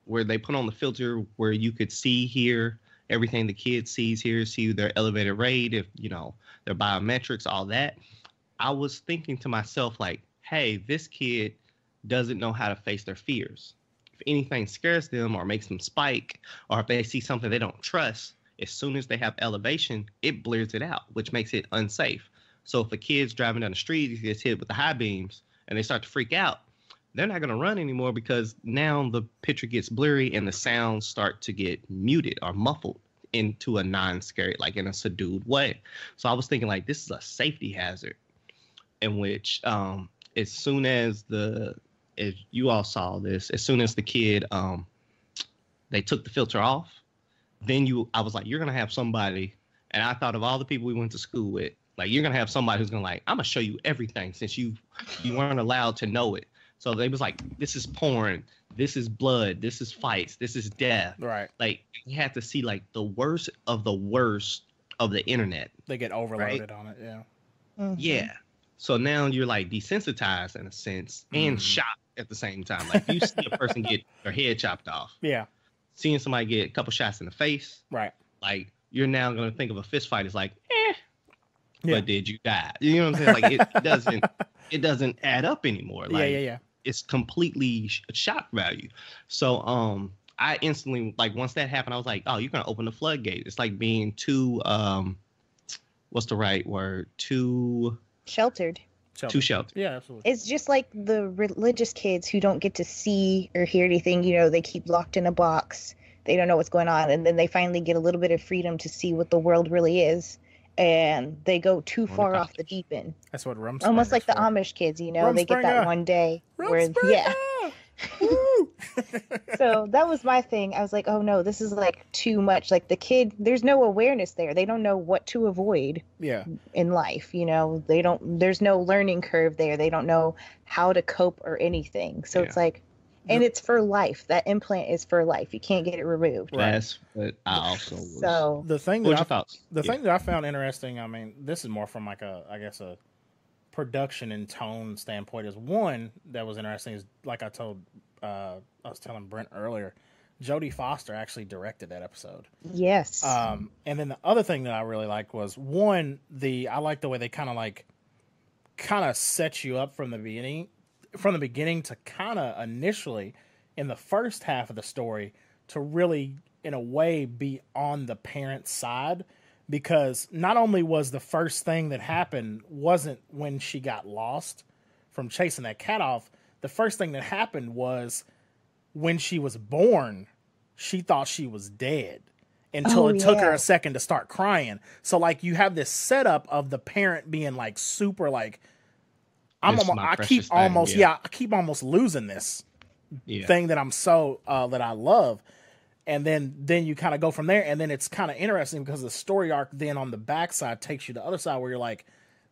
where they put on the filter where you could see here everything the kid sees here, see their elevated rate, if their biometrics, all that. I was thinking to myself like, hey, this kid doesn't know how to face their fears. If anything scares them or makes them spike, or if they see something they don't trust, as soon as they have elevation, it blurs it out, which makes it unsafe. So if a kid's driving down the street, he gets hit with the high beams and they start to freak out, they're not going to run anymore because now the picture gets blurry and the sounds start to get muted or muffled into a non-scary, like in a subdued way. So I was thinking like, this is a safety hazard in which as soon as you all saw this, as soon as the kid, they took the filter off, then I was like, you're going to have somebody, and I thought of all the people we went to school with, Like you're gonna have somebody who's gonna like, I'm gonna show you everything since you weren't allowed to know it. So they was like, this is porn, this is blood, this is fights, this is death. Right. Like you had to see like the worst of the internet. They get overloaded on it, yeah. Mhm. Yeah. So now you're like desensitized in a sense and shocked at the same time. Like you see a person get their head chopped off. Yeah. Seeing somebody get a couple shots in the face. Right. Like you're now gonna think of a fist fight as like, Yeah. but did you die? You know what I'm saying? Like it doesn't add up anymore. Like yeah. It's completely shock value. So I instantly, like, once that happened, I was like, oh, you're gonna open the floodgate. It's like being too what's the right word? Too Sheltered. sheltered. Yeah, absolutely. It's just like the religious kids who don't get to see or hear anything. You know, they keep locked in a box. They don't know what's going on. And then they finally get a little bit of freedom to see what the world really is. And they go too far off the deep end. That's what Rumspringer's Almost like the for. Amish kids, you know, they get that one day where, yeah. Woo! So that was my thing. I was like, oh no, this is like too much. Like the kid, there's no awareness there. They don't know what to avoid Yeah. in life. You know, there's no learning curve there. They don't know how to cope or anything. So it's like, and it's for life. That implant is for life. You can't get it removed. That's what I also was. So The thing What that was your thoughts? thing that I found interesting, I mean, this is more from like a production and tone standpoint, is one that was interesting is, like I was telling Brent earlier, Jodie Foster actually directed that episode. yes. And then the other thing that I really liked was one, I like the way they kind of set you up from the beginning to kind of initially in the first half of the story to really, in a way, be on the parent's side, because not only was the first thing that happened wasn't when she got lost from chasing that cat off. The first thing that happened was when she was born, she thought she was dead until it took her a second to start crying. So like you have this setup of the parent being like super like, I keep almost losing this thing that I'm so that I love. And then you kind of go from there, and then it's kind of interesting because the story arc then on the backside takes you to the other side where you're like,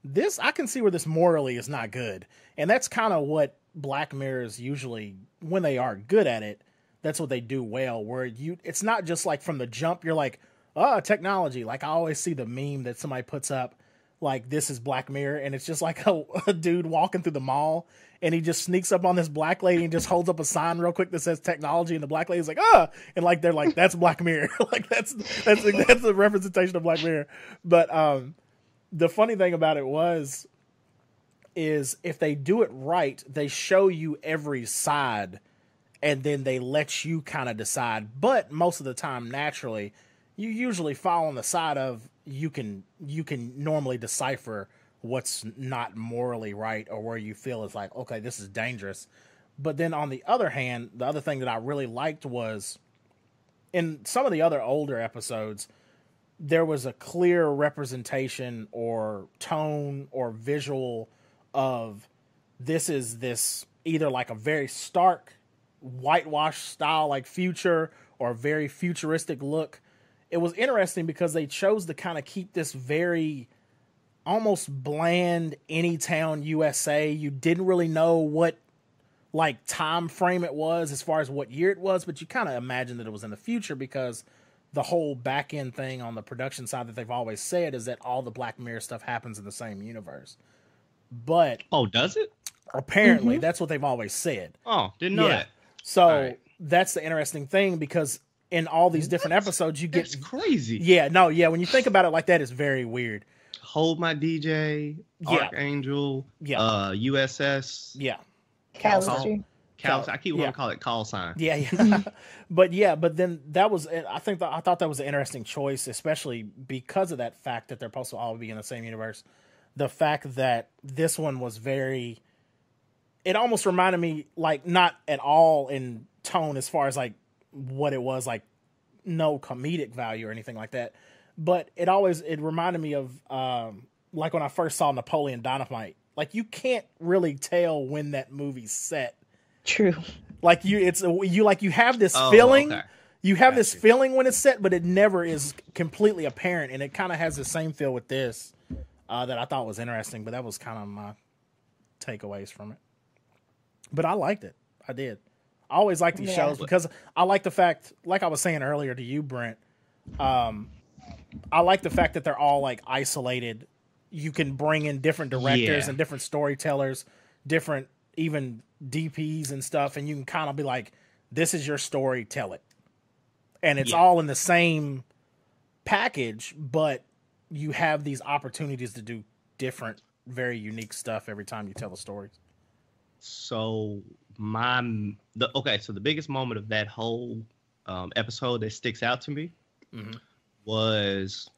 this, I can see where this morally is not good. And that's kind of what Black Mirror is usually, when they are good at it, that's what they do well, where it's not just like from the jump, you're like, oh, technology. Like I always see the meme that somebody puts up, like, this is Black Mirror, and it's just like a dude walking through the mall, and he just sneaks up on this black lady and just holds up a sign real quick that says technology, and the black lady's like, ah, and like they're like, that's Black Mirror. Like that's the representation of Black Mirror. But the funny thing about it is if they do it right, they show you every side, and then they let you kind of decide. But most of the time, naturally, you usually fall on the side of you can normally decipher what's not morally right or where you feel is like, okay, this is dangerous. But then on the other hand, the other thing that I really liked was in some of the other older episodes, there was a clear representation or tone or visual of this is this either like a very stark whitewash style like future or very futuristic look. It was interesting because they chose to kind of keep this very almost bland Anytown USA. You didn't really know what like time frame it was as far as what year it was, but you kind of imagined that it was in the future because the whole back end thing on the production side that they've always said is that all the Black Mirror stuff happens in the same universe. But does it? Apparently, that's what they've always said. Oh, didn't know that. So that's the interesting thing because in all these different episodes, you get That's crazy. Yeah, no, yeah. When you think about it like that, it's very weird. Hold My DJ, Archangel, USS, Callister. I keep wanting to call it call sign. Yeah. but then that was, I thought that was an interesting choice, especially because of that fact that they're supposed to all be in the same universe. The fact that this one was very, it almost reminded me, like, not at all in tone as far as like what it was, like no comedic value or anything like that. But it reminded me of like when I first saw Napoleon Dynamite. Like you can't really tell when that movie's set. True. Like you have this feeling. Okay. You have this feeling when it's set, but it never is completely apparent, and it kind of has the same feel with this. that I thought was interesting, but that was kind of my takeaways from it. But I liked it. I did. I always like these shows because I like the fact, like I was saying earlier to you, Brent, I like the fact that they're all like isolated. You can bring in different directors and different storytellers, different even DPs and stuff, and you can kind of be like, this is your story, tell it. And it's all in the same package, but you have these opportunities to do different, very unique stuff every time you tell the stories. So the biggest moment of that whole episode that sticks out to me was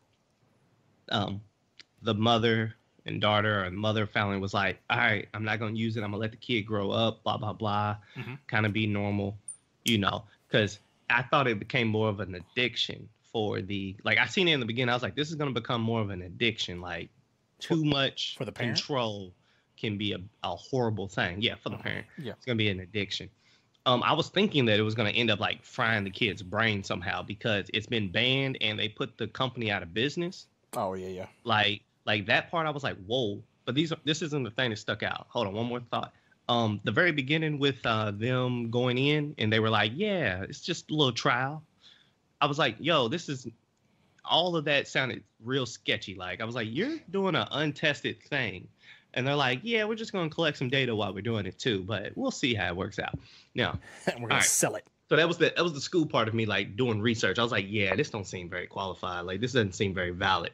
the mother and daughter, or mother family was like, all right, I'm not going to use it. I'm going to let the kid grow up, blah, blah, blah, kind of be normal, because I thought it became more of an addiction for I seen it in the beginning. I was like, this is going to become more of an addiction. Like too much for the parent? Control can be a horrible thing. Yeah, for the parent. Yeah. It's going to be an addiction. I was thinking that it was going to end up like frying the kid's brain somehow because it's been banned and they put the company out of business. Oh, yeah. Like that part, I was like, whoa. But this isn't the thing that stuck out. Hold on, one more thought. The very beginning with them going in and they were like, yeah, it's just a little trial. I was like, yo, all of that sounded real sketchy. Like, I was like, you're doing an untested thing. And they're like, yeah, we're just going to collect some data while we're doing it too, but we'll see how it works out. Now, we're going to sell it. So that was the school part of me, like doing research. I was like, yeah, this don't seem very qualified. Like, this doesn't seem very valid.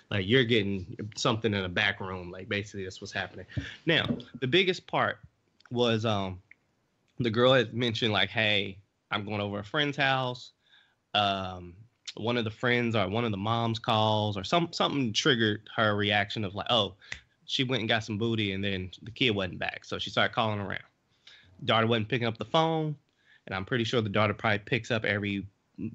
Like, you're getting something in a back room. Like, basically, that's what's happening. Now, the biggest part was the girl had mentioned, like, hey, I'm going over a friend's house. One of the friends or one of the moms calls or something triggered her reaction of like, oh, she went and got some booty and then the kid wasn't back. So she started calling around. Daughter wasn't picking up the phone. And I'm pretty sure the daughter probably picks up every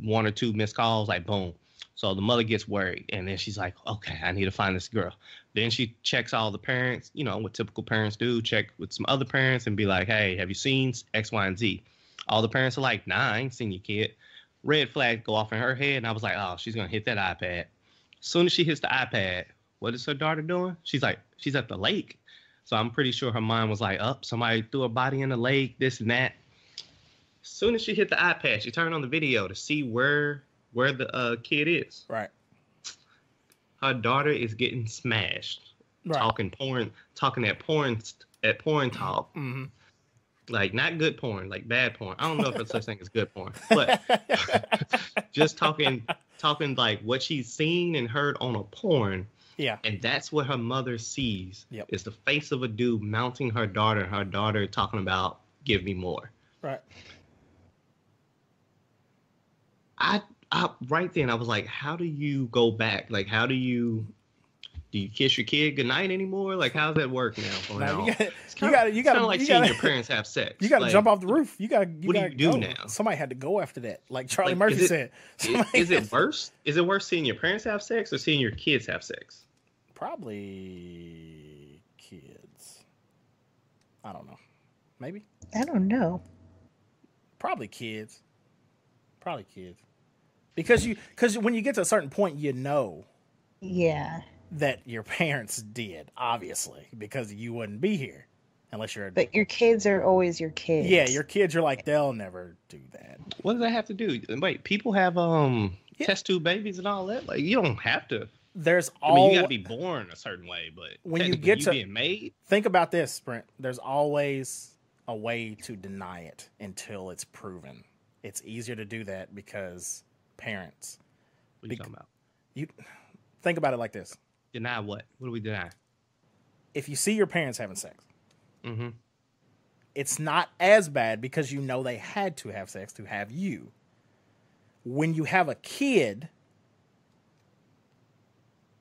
1 or 2 missed calls, like boom. So the mother gets worried. And then she's like, okay, I need to find this girl. Then she checks all the parents, what typical parents do, check with some other parents and be like, hey, have you seen X, Y, and Z? All the parents are like, nah, I ain't seen your kid. Red flag go off in her head. And I was like, oh, she's going to hit that iPad. As soon as she hits the iPad, what is her daughter doing? She's like, she's at the lake. So I'm pretty sure her mind was like, somebody threw a body in the lake, this and that. As soon as she hit the iPad, she turned on the video to see where the kid is. Right. Her daughter is getting smashed. Right. Talking at porn talk. Mm-hmm. Like, not good porn, like bad porn. I don't know if it's such thing as good porn, but just talking like what she's seen and heard on a porn. Yeah. And that's what her mother sees. Yep. Is the face of a dude mounting her daughter talking about give me more. Right. I right then I was like, how do you go back? Like, do you kiss your kid goodnight anymore? Like, how's that work now? No, you gotta like seeing your parents have sex. You gotta jump off the roof. What do you do now? Somebody had to go after that. Like Charlie Murphy said. Is it worse? Is it worse seeing your parents have sex or seeing your kids have sex? Probably kids. I don't know. Maybe. I don't know. Probably kids. Because when you get to a certain point, yeah, that your parents did, obviously, because you wouldn't be here unless you're. But your kids are always your kids. Yeah, your kids are like, they'll never do that. What does that have to do? Wait, people have test tube babies and all that. Like, you don't have to. You gotta be born a certain way, but when you get to being made, think about this, Brent. There's always a way to deny it until it's proven. It's easier to do that because parents. What are you talking about? You think about it like this. Deny what? What do we deny? If you see your parents having sex, mm-hmm. It's not as bad because they had to have sex to have you. When you have a kid,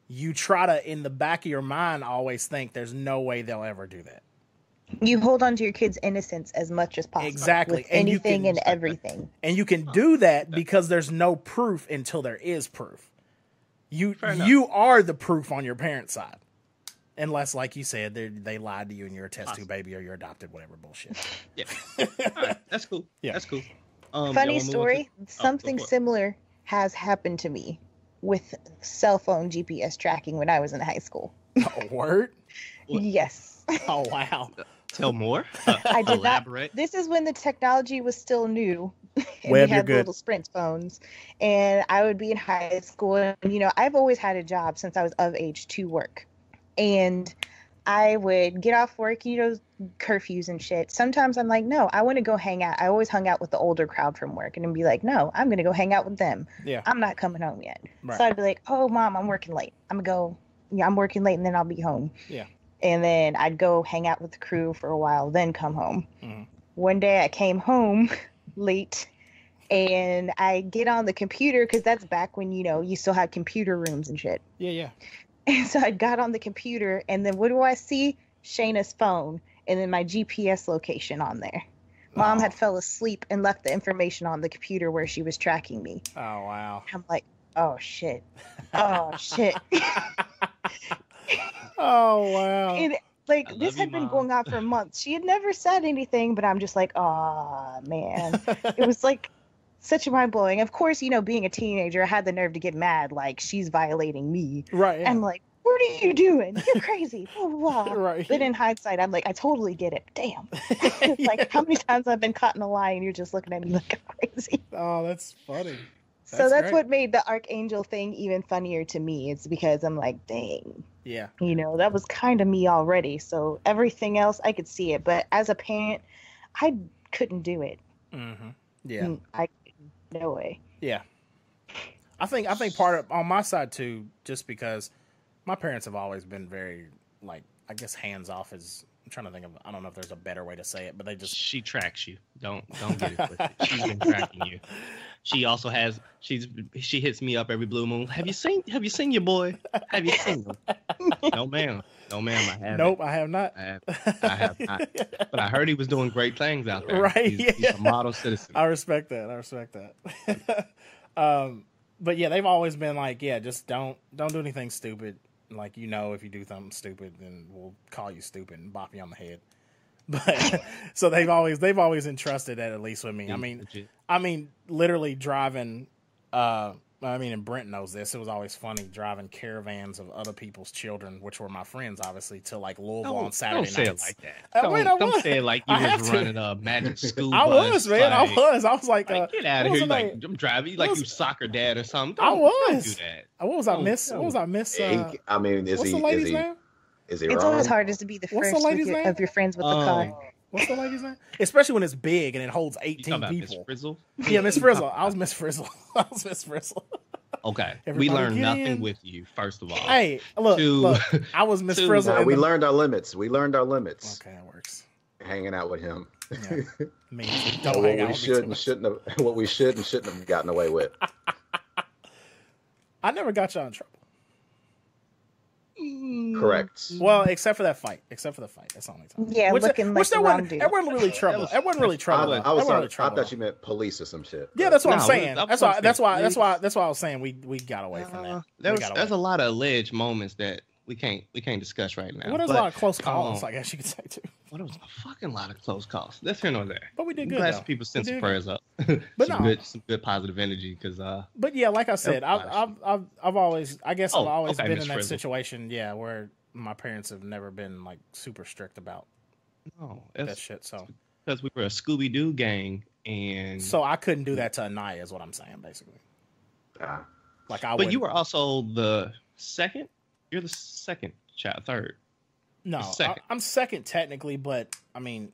you try to, in the back of your mind, always think there's no way they'll ever do that. You hold on to your kid's innocence as much as possible. Exactly. With anything and everything. And you can do that because there's no proof until there is proof. You are the proof on your parents' side. Unless, like you said, they lied to you and you're a test tube baby or you're adopted, whatever bullshit. Yeah. All right. That's cool. Yeah. That's cool. Funny story. Something similar has happened to me with cell phone GPS tracking when I was in high school. A word? What? Yes. Oh, wow. Tell more. I did Elaborate. not. This is when the technology was still new. And Web, we had you're good. little Sprint phones. And I would be in high school. And, I've always had a job since I was of age to work. And I would get off work, curfews and shit. Sometimes I'm like, no, I want to go hang out. I always hung out with the older crowd from work and then be like, no, I'm going to go hang out with them. Yeah. I'm not coming home yet. Right. So I'd be like, oh, Mom, I'm working late. I'm working late and then I'll be home. Yeah. And then I'd go hang out with the crew for a while, then come home. Mm-hmm. One day I came home late and I get on the computer because that's back when, you still had computer rooms and shit. Yeah, yeah. And so I got on the computer, and then what do I see? Shayna's phone, and then my GPS location on there. Mom had fell asleep and left the information on the computer where she was tracking me. Oh, wow. I'm like, oh, shit. Oh, shit. Oh, wow. And, this had been going on for months. She had never said anything, but I'm just like, oh, man. It was such a mind blowing. Of course, being a teenager, I had the nerve to get mad, like she's violating me. Right. Yeah. I'm like, what are you doing? You're crazy. Blah, blah, blah. Right. But in hindsight, I'm like, I totally get it. Damn. How many times I've been caught in a lie and you're just looking at me like I'm crazy. Oh, that's funny. That's great. what made the Archangel thing even funnier to me. It's because I'm like, dang. Yeah. That was kind of me already. So everything else, I could see it. But as a parent, I couldn't do it. Mm-hmm. Yeah. No way. Yeah. I think part of, on my side too, just because my parents have always been very, I guess hands off is, I'm trying to think of, I don't know if there's a better way to say it, but they just. She tracks you. Don't get it twisted. She's been tracking you. She also has, she hits me up every blue moon. Have you seen your boy? Have you seen him? No, ma'am. I haven't. Nope, I have not. I have not. But I heard he was doing great things out there. Right. He's a model citizen. I respect that. But yeah, they've always been like, yeah, just don't do anything stupid. Like, if you do something stupid, then we'll call you stupid and bop you on the head. But so they've always entrusted that, at least with me. I mean, literally driving. And Brent knows this. It was always funny driving caravans of other people's children, which were my friends, obviously, to Louisville on Saturday nights. Don't say it like that. Don't say it like you was running a magic school bus. I was, man. I was like, get out of here. I'm driving. You soccer dad or something. I was. Don't do that. What was I miss? What's the lady's name? Is he it's wrong? always hard to be the first of your friends with the car. What's the lady's name? Especially when it's big and it holds 18 people. Miss Frizzle? Yeah, Miss Frizzle. I was Miss Frizzle. Okay. Everybody we learned nothing in. with you, first of all. Hey, look, I was Miss Frizzle. We learned our limits. Okay, that works. Hanging out with him. Yeah. Don't hang out we should and shouldn't have gotten away with. I never got y'all in trouble. Correct. Well, except for that fight. That's the only time. Yeah, looking like the wrong dude. That wasn't really trouble. That wasn't really trouble. I thought you meant police or some shit. Yeah, that's what I'm saying. That's why I was saying we got away from that. There's a lot of alleged moments that we can't discuss right now. Well, there's a lot of close calls, I guess you could say too. Well, there was a fucking lot of close calls. That's here nor there. But we did good. Glad people sent some prayers up. But some good positive energy because. But yeah, like I said, I've always been in that situation. Yeah, where my parents have never been super strict about that shit. So because we were a Scooby Doo gang, and so I couldn't do that to Anaya, is what I'm saying, basically. But you were also the second. You're the second child, third. No, I'm second technically, but I mean,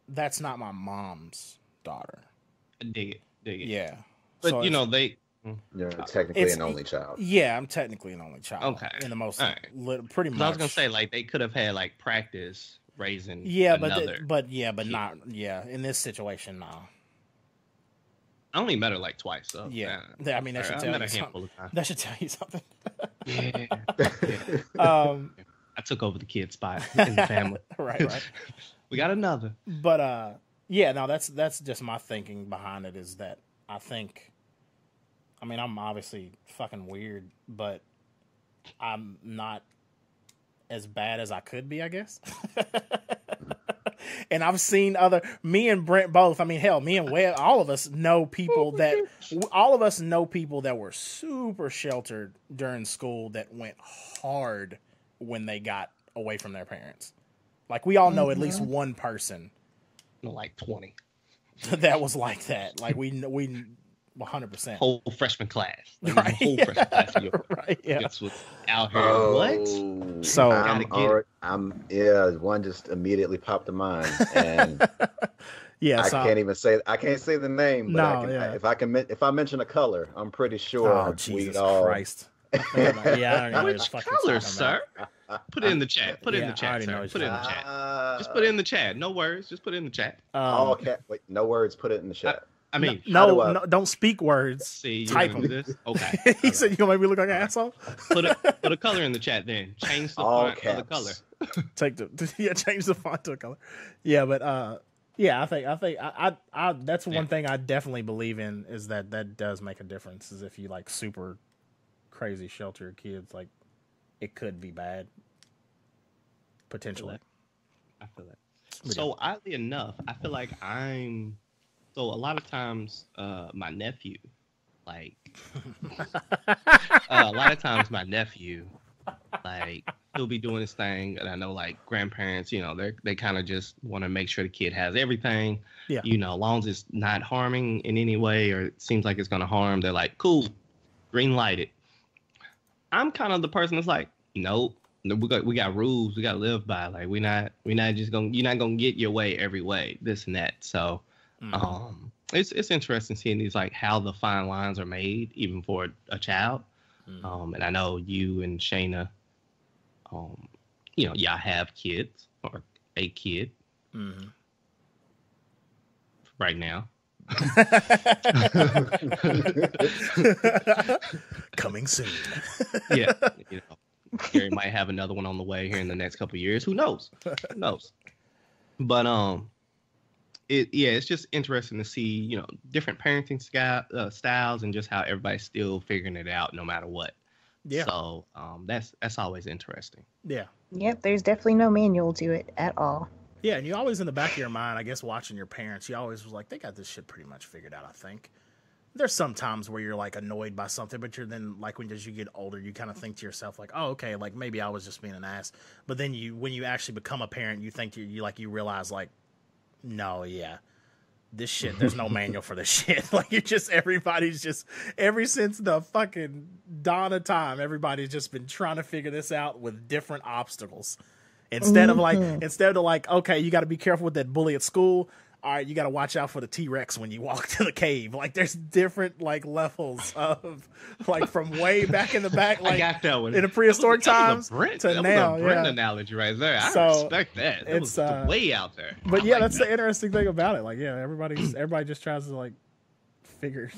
that's not my mom's daughter. Dig it. Yeah, but so you're technically an only child. Yeah, I'm technically an only child. Okay, in the most pretty much. I was gonna say they could have had practice raising. Yeah, another but not in this situation, no. I only met her twice, so yeah. I mean, that should tell you something. That should tell you something. Yeah. I took over the kid spot in the family. Right. We got another. But yeah, no, that's just my thinking behind it is that I think, I mean, I'm obviously fucking weird, but I'm not as bad as I could be, I guess. And I've seen me and Brent both. I mean, hell, me and Webb, all of us know people that were super sheltered during school that went hard when they got away from their parents. Like, we all know at least one person. Like 20. That was like that. Like, we 100%. Whole freshman class. Like, Right. Whole freshman class. Right. Yeah. This was out here. What? So one just immediately popped to mind, and yeah, I can't say the name, but if I mention a color, I'm pretty sure. Oh, Jesus Christ. Yeah, I don't know which color, sir? Put it in the chat. Put it in the chat, sir. Put it in the chat. Just put it in the chat. No words. Just put it in the chat. Wait, no words. Put it in the chat. I mean, no, don't speak words. See, type them. This? Okay. He said, "You gonna make me look like an asshole." Put a color in the chat, then change the font of the color. Change the font to a color. Yeah, but I think that's one thing I definitely believe in, is that does make a difference. Is if you like super crazy shelter kids, like it could be bad potentially. I feel that. So oddly enough, I feel like so a lot of times, my nephew, like, he'll be doing his thing, and I know, like, grandparents, they kind of just want to make sure the kid has everything. Yeah. As long as it's not harming in any way, or it seems like it's going to harm, they're like, cool, green light it. I'm kind of the person that's like, nope. We got rules we got to live by. Like, you're not gonna get your way every way, this and that. So. It's interesting seeing these, like, how the fine lines are made, even for a child. And I know you and Shayna, y'all have kids, or a kid right now. Coming soon. Yeah, Gary might have another one on the way here in the next couple of years. Who knows? But it's just interesting to see, different parenting styles, and just how everybody's still figuring it out no matter what. Yeah. So that's always interesting. Yeah. Yep, there's definitely no manual to it at all. Yeah, and you always, in the back of your mind, I guess, watching your parents, you always was like, they got this shit pretty much figured out, I think. There's some times where you're, like, annoyed by something, but you're then, like, as you get older, you kind of think to yourself, like, oh, okay, like, maybe I was just being an ass. But then when you actually become a parent, you think you realize, like, no, yeah, this shit, there's no manual for this shit. Like, everybody's just, ever since the fucking dawn of time, everybody's just been trying to figure this out with different obstacles. Instead of like, okay, you got to be careful with that bully at school. All right, you got to watch out for the T-Rex when you walk to the cave. Like, there's different, like, levels of, like, from way back in the back, like, I got that one. in the prehistoric times to now. That was a Brent analogy right there. I respect that. It was way out there. But yeah, that's the interesting thing about it. Like, yeah, everybody just tries to, like,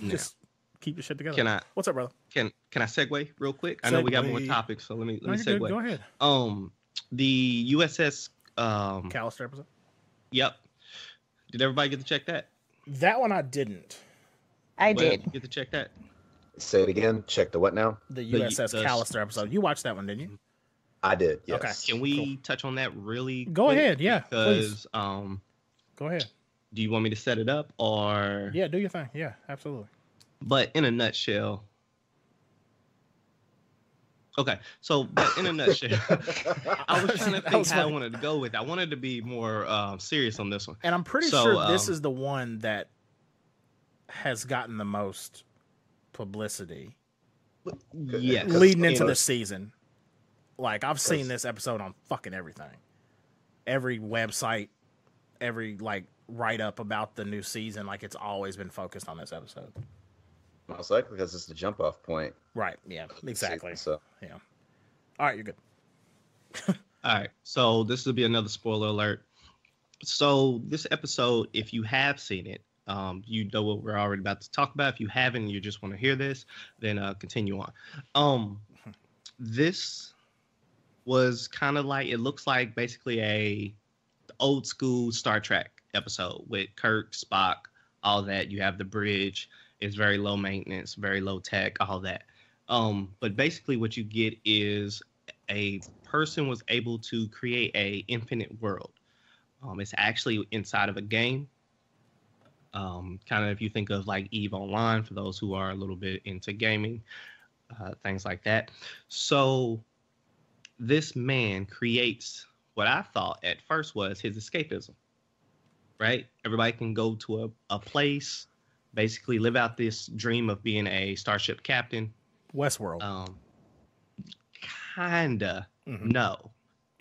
just keep the shit together. What's up, brother? Can I segue real quick? I know we got more topics, so let me segue. Go ahead. The USS Callister episode. Yep. Did everybody get to check that? That one I didn't. I did. Get to check that? Say it again. Check the what now? The USS Callister episode. You watched that one, didn't you? I did. Yes. Okay. Can we touch on that really? Go ahead. Yeah. Because please. Go ahead. Do you want me to set it up, or? Yeah, do your thing. Yeah, absolutely. But in a nutshell. Okay, so in a nutshell, I was trying to think how I wanted to go with it. I wanted to be more serious on this one. And I'm pretty sure this is the one that has gotten the most publicity. Yes. Leading into the season. Like, I've seen this episode on fucking everything. Every website, every, like, write-up about the new season, like, it's always been focused on this episode. Most likely because it's the jump-off point. Right, yeah, exactly. So, yeah. All right, you're good. All right, so this will be another spoiler alert. So this episode, if you have seen it, you know what we're already about to talk about. If you haven't and you just want to hear this, then continue on. This was kind of like, it looks like basically a old school Star Trek episode with Kirk, Spock, all that. You have the bridge. It's very low maintenance, very low tech, all that. But basically what you get is a person was able to create a infinite world. It's actually inside of a game. Kind of if you think of like EVE Online, for those who are a little bit into gaming, things like that. So this man creates what I thought at first was his escapism, right? Everybody can go to a place, basically live out this dream of being a starship captain. Westworld. Kinda. Mm-hmm. No.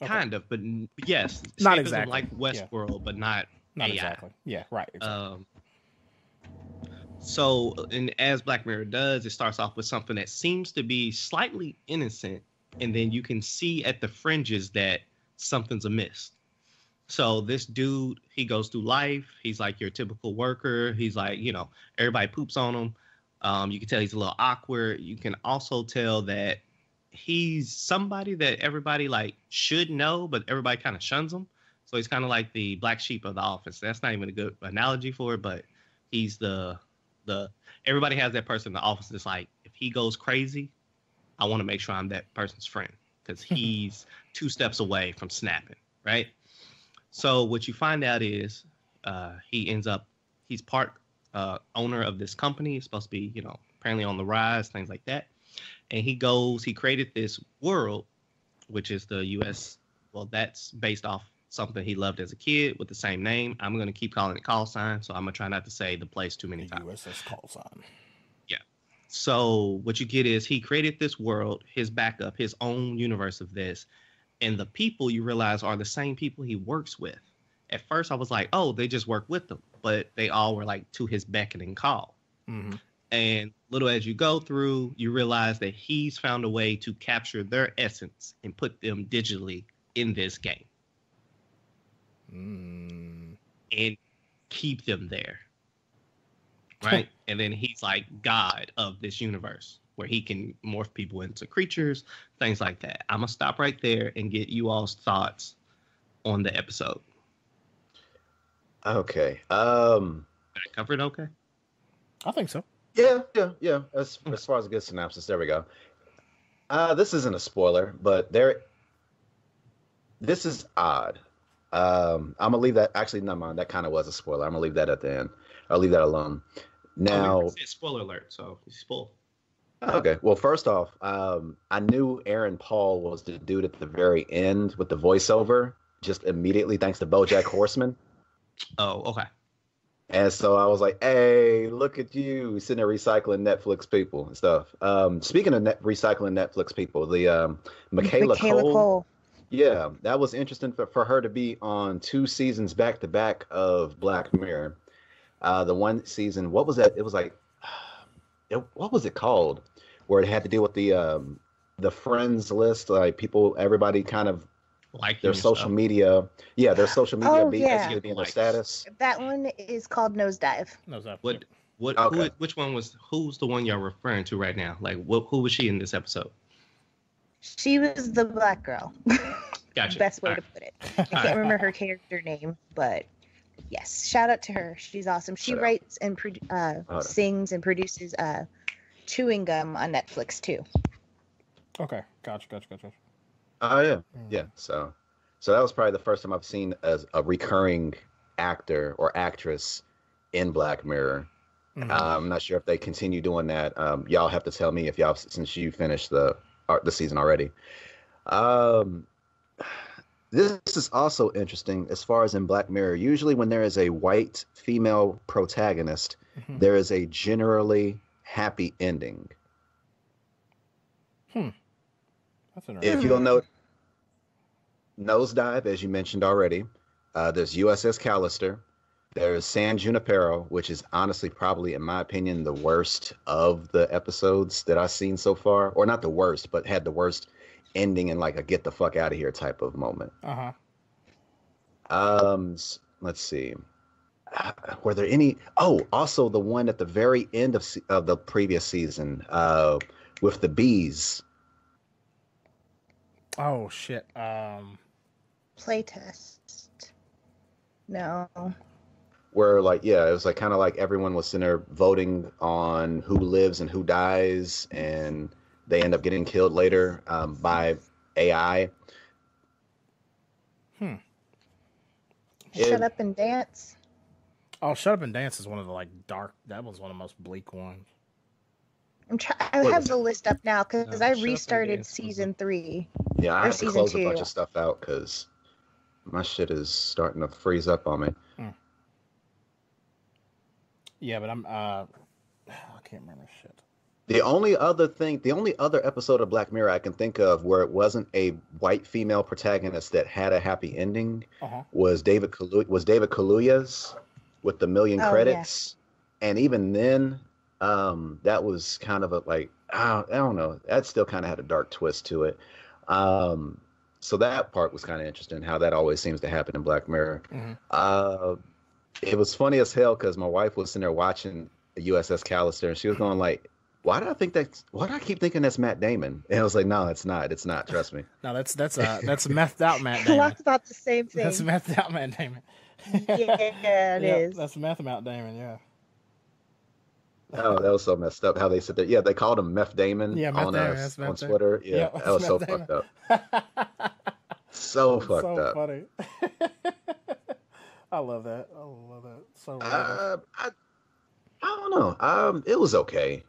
Okay. Kind of, but yes. Not exactly. Like Westworld, but not AI. Exactly. Yeah, right. Exactly. So, and as Black Mirror does, it starts off with something that seems to be slightly innocent, and then you can see at the fringes that something's amiss. So this dude, he goes through life. He's like your typical worker. He's like, you know, everybody poops on him. You can tell he's a little awkward. You can also tell that he's somebody that everybody like should know, but everybody kind of shuns him. So he's kind of like the black sheep of the office. That's not even a good analogy for it, but he's the everybody has that person in the office that's like, if he goes crazy, I want to make sure I'm that person's friend because he's 2 steps away from snapping, right? So what you find out is he's part owner of this company. It's supposed to be, you know, apparently on the rise, things like that. And he created this world, which is the U.S. Well, that's based off something he loved as a kid with the same name. I'm going to keep calling it call sign, so I'm going to try not to say the place too many times. USS call sign. Yeah. So what you get is he created this world, his backup, his own universe of this. And the people you realize are the same people he works with. At first, I was like, oh, they just work with them. But they all were like to his beckoning call. Mm-hmm. And little as you go through, you realize that he's found a way to capture their essence and put them digitally in this game. And keep them there. Right? And then he's like God of this universe where he can morph people into creatures, things like that. I'm going to stop right there and get you all's thoughts on the episode. Okay. Did I cover it okay? I think so. Yeah. As far as a good synopsis, there we go. This isn't a spoiler, but this is odd. I'm gonna leave that. Actually, never mind. That kind of was a spoiler. I'm gonna leave that at the end. I'll leave that alone. Now, it's spoiler alert. So spoil. Okay. Well, first off, I knew Aaron Paul was the dude at the very end with the voiceover, just immediately thanks to BoJack Horseman. Oh, okay. And so I was like, hey, look at you sitting there recycling Netflix people and stuff. Speaking of recycling Netflix people, the Michaela Cole. Yeah, that was interesting for her to be on 2 seasons back to back of Black Mirror. The one season, what was that? It was like, what was it called? Where it had to deal with the friends list, like everybody kind of like their social media. Yeah, their social media being their status. That one is called Nosedive. Who's the one y'all referring to right now? Like, who was she in this episode? She was the black girl. Gotcha. Best way to put it. I can't remember her character name, but yes, shout out to her. She's awesome. She writes and sings and produces Chewing Gum on Netflix too. Okay, gotcha. Oh yeah. So that was probably the first time I've seen as a recurring actor or actress in Black Mirror. Mm-hmm. I'm not sure if they continue doing that. Y'all have to tell me if since you finished the season already. This is also interesting as far as in Black Mirror. Usually when there is a white female protagonist, mm-hmm. there is a generally happy ending. That's interesting. If you'll note, Nosedive, as you mentioned already, there's USS Callister, there's San Junipero, which is honestly probably, in my opinion, the worst of the episodes that I've seen so far. Or not the worst, but had the worst ending in like a get the fuck out of here type of moment. Let's see. Were there any? Oh, also the one at the very end of the previous season with the bees. Oh shit. Playtest. No. Where it was like kind of like everyone was sitting there voting on who lives and who dies, and they end up getting killed later by AI. Shut Up and Dance. Oh, Shut Up and Dance is one of the dark. That was one of the most bleak ones. I have the list up now because I restarted season 3. Yeah, I Or have to season close a 2. bunch of stuff out because my shit is starting to freeze up on me. Yeah, but I can't remember shit. The only other episode of Black Mirror I can think of where it wasn't a white female protagonist that had a happy ending was David Kaluuya's with the million credits, and even then, that was kind of a like I don't know, that still kind of had a dark twist to it. So that part was kind of interesting, how that always seems to happen in Black Mirror. It was funny as hell because my wife was sitting there watching the USS Callister, and she was going like, why do I keep thinking that's Matt Damon? And I was like, no, it's not. It's not. Trust me. No, that's methed out Matt Damon. I thought the same thing. That's methed out Matt Damon. Yeah, it is. That's meth Matt Damon. Yeah. Oh, that was so messed up. How they said that. Yeah, they called him Meth Damon on Twitter. Yeah, that was so fucked up. So fucked up. Funny. I love that. So. I don't know. It was okay.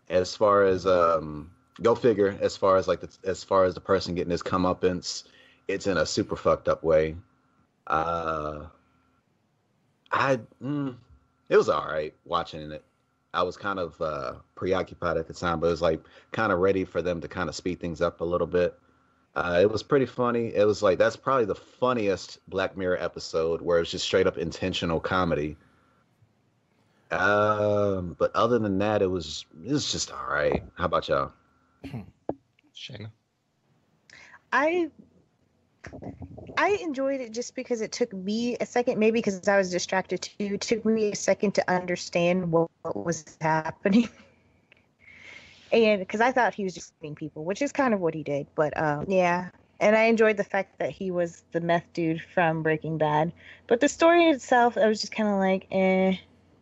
As far as go figure. As far as the person getting his comeuppance, it's in a super fucked up way. It was all right watching it. I was kind of preoccupied at the time, but it was like kind of ready for them to kind of speed things up a little bit. It was pretty funny. It was like that's probably the funniest Black Mirror episode where it's just straight up intentional comedy. But other than that, it was just all right. How about y'all? Shayna? I enjoyed it just because it took me a second, maybe because I was distracted too. It took me a second to understand what was happening. And because I thought he was just being people, which is kind of what he did. But yeah. And I enjoyed the fact that he was the meth dude from Breaking Bad. But the story itself, I was just kind of like, eh.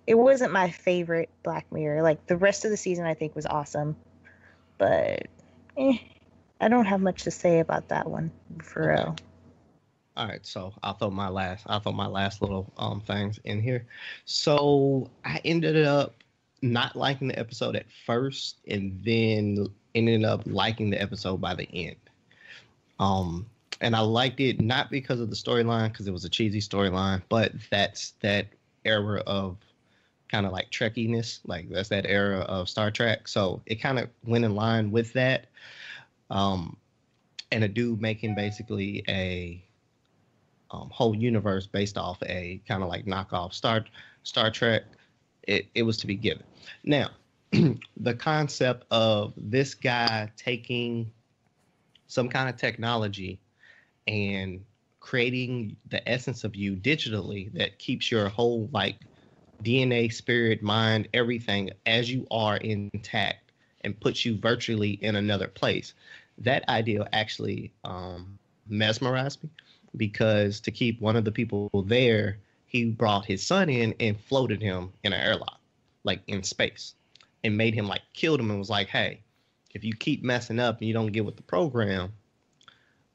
It wasn't my favorite Black Mirror. Like, the rest of the season, I think, was awesome. But, I don't have much to say about that one, for real. All right, so I'll throw my last little things in here. So I ended up not liking the episode at first, and then ended up liking the episode by the end. And I liked it not because of the storyline, because it was a cheesy storyline, but that's that era of kind of like Trekkiness, like that's that era of Star Trek. So it kind of went in line with that. And a dude making basically a whole universe based off a kind of like knockoff Star Trek. It was to be given. Now, the concept of this guy taking some kind of technology and creating the essence of you digitally that keeps your whole like DNA, spirit, mind, everything as you are intact and puts you virtually in another place. That idea actually mesmerized me because to keep one of the people there, he brought his son in and floated him in an airlock, like in space, and made him like killed him and was like, hey, if you keep messing up and you don't get with the program,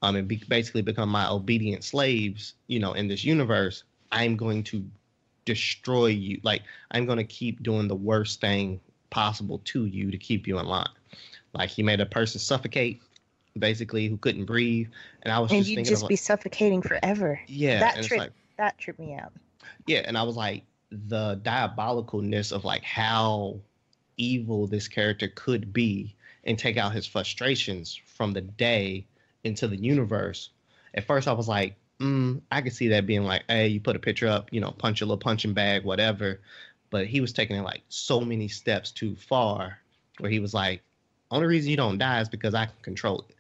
and basically become my obedient slaves, in this universe, I'm going to destroy you. Like, I'm going to keep doing the worst thing possible to you to keep you in line. Like, he made a person suffocate, basically, who couldn't breathe. And I was just thinking, you'd be suffocating forever. Yeah. That tripped me out. Yeah. And I was like, the diabolicalness of like how evil this character could be and take out his frustrations from the day into the universe. At first I was like, I could see that being like, hey, you put a picture up, punch a little punching bag, whatever. But he was taking it like so many steps too far where he was like, only reason you don't die is because I can control it.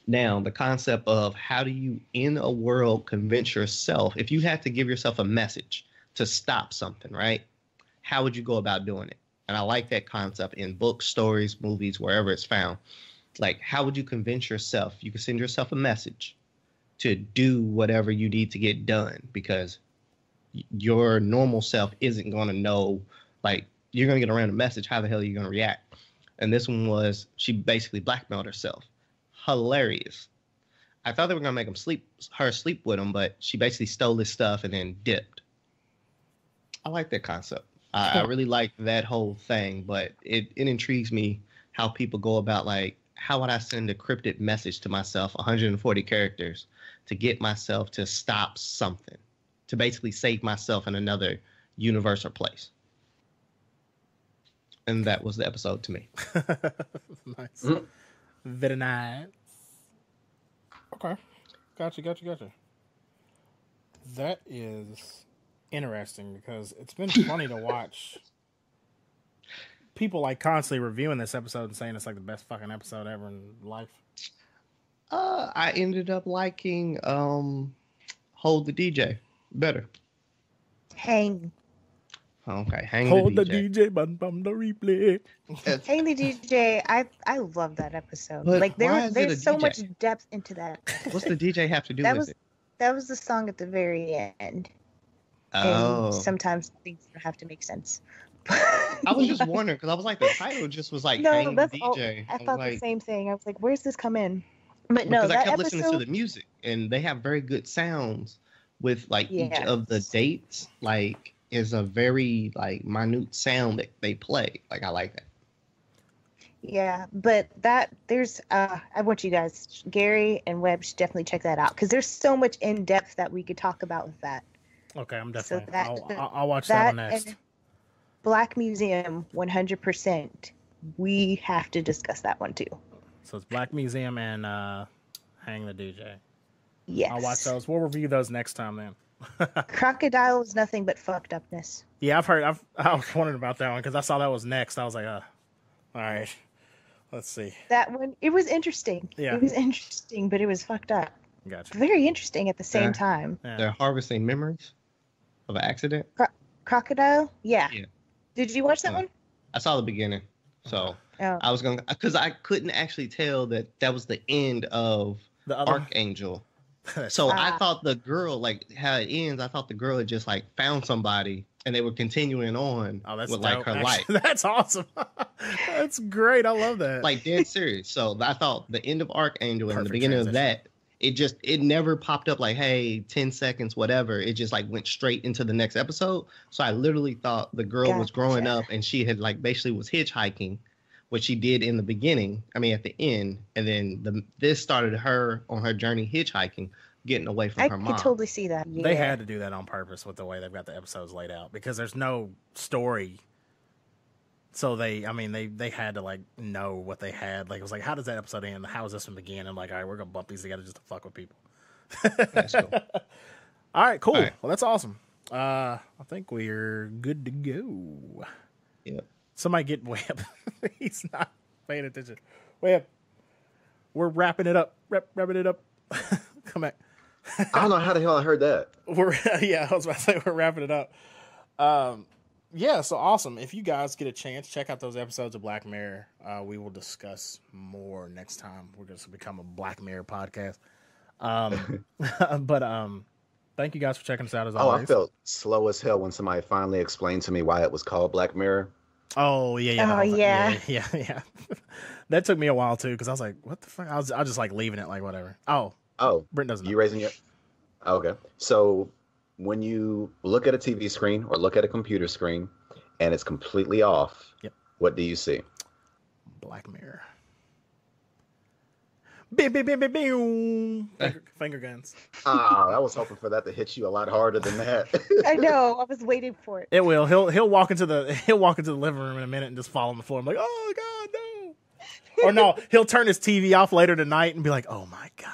Now, the concept of how do you in a world convince yourself, if you had to give yourself a message to stop something, right? How would you go about doing it? And I like that concept in books, stories, movies, wherever it's found. Like, how would you convince yourself? You can send yourself a message to do whatever you need to get done because your normal self isn't going to know, like, you're going to get a random message. How the hell are you going to react? And this one was, she basically blackmailed herself. Hilarious. I thought they were going to make her sleep with him, but she basically stole his stuff and then dipped. I like that concept. I really like that whole thing, but it intrigues me how people go about like how would I send a cryptic message to myself, 140 characters, to get myself to stop something, to basically save myself in another universe or place. And that was the episode to me. Nice. Very nice. Okay. Gotcha. That is interesting because it's been funny to watch people like constantly reviewing this episode and saying it's like the best fucking episode ever in life. I ended up liking Hold the DJ better. Hang. Okay, Hang Hold the DJ. bum the replay. Hang the DJ. I love that episode. But like why is it there's a so DJ? much depth into that. What's the DJ have to do with it? That was the song at the very end. Oh. And sometimes things don't have to make sense. I was just wondering because I was like, the title just was like Hang the DJ. I thought the same thing. I was like, where's this come in? But no, because that I kept episode, listening to the music and they have very good sounds with like each of the dates. Like is a very like minute sound that they play. Like I like that. Yeah, but there's I want you guys, Gary and Webb, should definitely check that out because there's so much in depth that we could talk about with that. Okay, I'm definitely. So I'll watch that one next. And Black Museum, 100%. We have to discuss that one too. So it's Black Museum and Hang the DJ. Yes. I'll watch those. We'll review those next time then. Crocodile is nothing but fucked upness. Yeah, I was wondering about that one because I saw that was next. I was like, all right, let's see. That one, it was interesting. Yeah. It was interesting, but it was fucked up. Gotcha. Very interesting at the same time. Yeah. They're harvesting memories of an accident. Crocodile? Yeah. Did you watch that one? I saw the beginning, so Oh. I was going because I couldn't actually tell that was the end of The other Archangel. So I thought the girl, like how it ends, I thought the girl had just like found somebody and they were continuing on with dope, like her life. That's awesome. That's great. I love that. Like dead serious. So I thought the end of Archangel and the beginning of that, it never popped up like, hey, 10 seconds, whatever. It just like went straight into the next episode. So I literally thought the girl was growing up and she had like basically was hitchhiking, what she did in the beginning, at the end, and then this started her on her journey hitchhiking, getting away from her mom. I could totally see that. Yeah. They had to do that on purpose with the way they've got the episodes laid out because there's no story. So they had to like know what they had. Like it was like, how does that episode end? How does this one begin? And like, all right, we're gonna bump these together just to fuck with people. That's cool. All right, cool. All right. Well, that's awesome. I think we're good to go. Yep. Somebody get Webb. He's not paying attention. Webb, we're wrapping it up. Wrapping it up. Come back. I don't know how the hell I heard that. I was about to say we're wrapping it up. Yeah, so awesome. If you guys get a chance, check out those episodes of Black Mirror. We will discuss more next time. We're going to become a Black Mirror podcast. But thank you guys for checking us out as always. I felt slow as hell when somebody finally explained to me why it was called Black Mirror. Oh, yeah. Oh, yeah. Yeah. That took me a while, too, because I was like, what the fuck? I was just like leaving it like whatever. Oh, Brent doesn't know. You raising your... Okay. So when you look at a TV screen or look at a computer screen and it's completely off, what do you see? Black Mirror. Bing, bing, bing, bing, bing. Finger guns. I was hoping for that to hit you a lot harder than that. I know. I was waiting for it. It will. He'll walk into the living room in a minute and just fall on the floor. I'm like, oh God, no. Or no, he'll turn his TV off later tonight and be like, oh my God.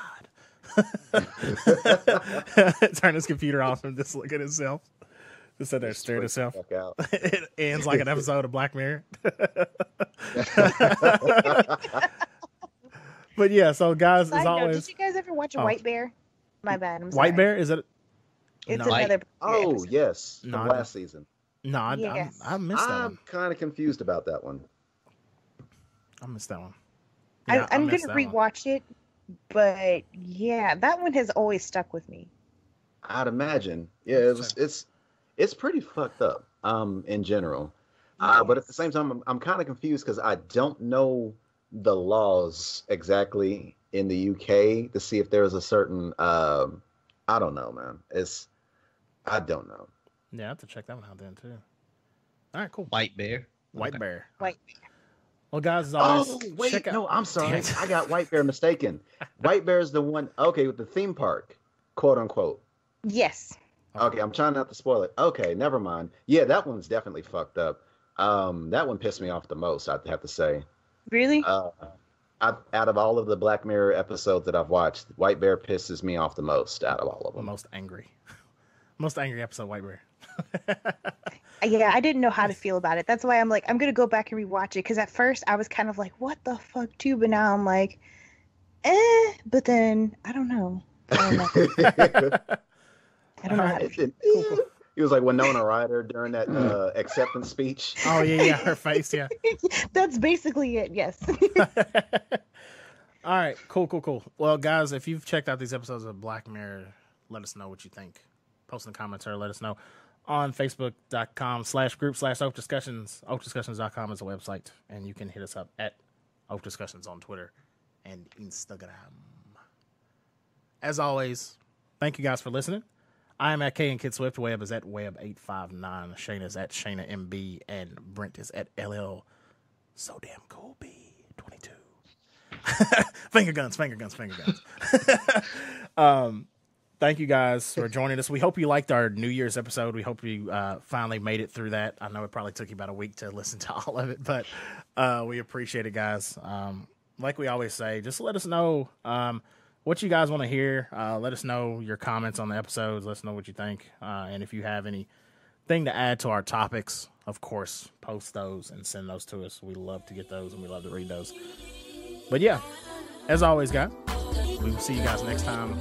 Turn his computer off and just look at himself. Just sit there, stare at himself. It ends like an episode of Black Mirror. But yeah, so guys, as always. Did you guys ever watch White Bear? My bad. I'm sorry. White Bear? Is it? It's No. another. Oh, episode. yes. No, From I last season. No, I missed that I'm one. kind of confused about that one. I missed that one. I'm going to rewatch it, but yeah, that one has always stuck with me. I'd imagine. Yeah, it's pretty fucked up in general. But at the same time, I'm kind of confused because I don't know the laws exactly in the UK to see if there's a certain I don't know, man. I don't know. Yeah, I have to check that one out then too. All right, cool. White Bear. White Bear. White Well, guys, as always, wait, no, I'm sorry. I got White Bear mistaken. White Bear is the one, okay, with the theme park, quote unquote. Yes. Okay, I'm trying not to spoil it. Okay, never mind. Yeah, that one's definitely fucked up. That one pissed me off the most, I'd have to say. Really? Out of all of the Black Mirror episodes that I've watched, White Bear pisses me off the most out of all of them. Most angry episode, White Bear. Yeah, I didn't know how to feel about it. That's why I'm like, I'm gonna go back and rewatch it, because at first I was kind of like, what the fuck too, but now I'm like, but then I don't know. I don't know how to feel. He was like Winona Ryder during that acceptance speech. Oh yeah, her face, yeah. That's basically it. Yes. All right, cool. Well, guys, if you've checked out these episodes of Black Mirror, let us know what you think. Post in the comments or let us know on Facebook.com/group/Oafdiscussions. Oafdiscussions.com is the website, and you can hit us up at Oafdiscussions on Twitter and Instagram. As always, thank you guys for listening. I am at K and Kid Swift. Web is at Web859. Shayna is at Shayna MB, and Brent is at LL. So damn cool B22. Finger guns. Thank you guys for joining us. We hope you liked our New Year's episode. We hope you finally made it through that. I know it probably took you about a week to listen to all of it, but we appreciate it, guys. Like we always say, just let us know what you guys want to hear. Let us know your comments on the episodes. Let us know what you think. And if you have anything to add to our topics, of course, post those and send those to us. We love to get those and we love to read those. But yeah, as always, guys, we will see you guys next time.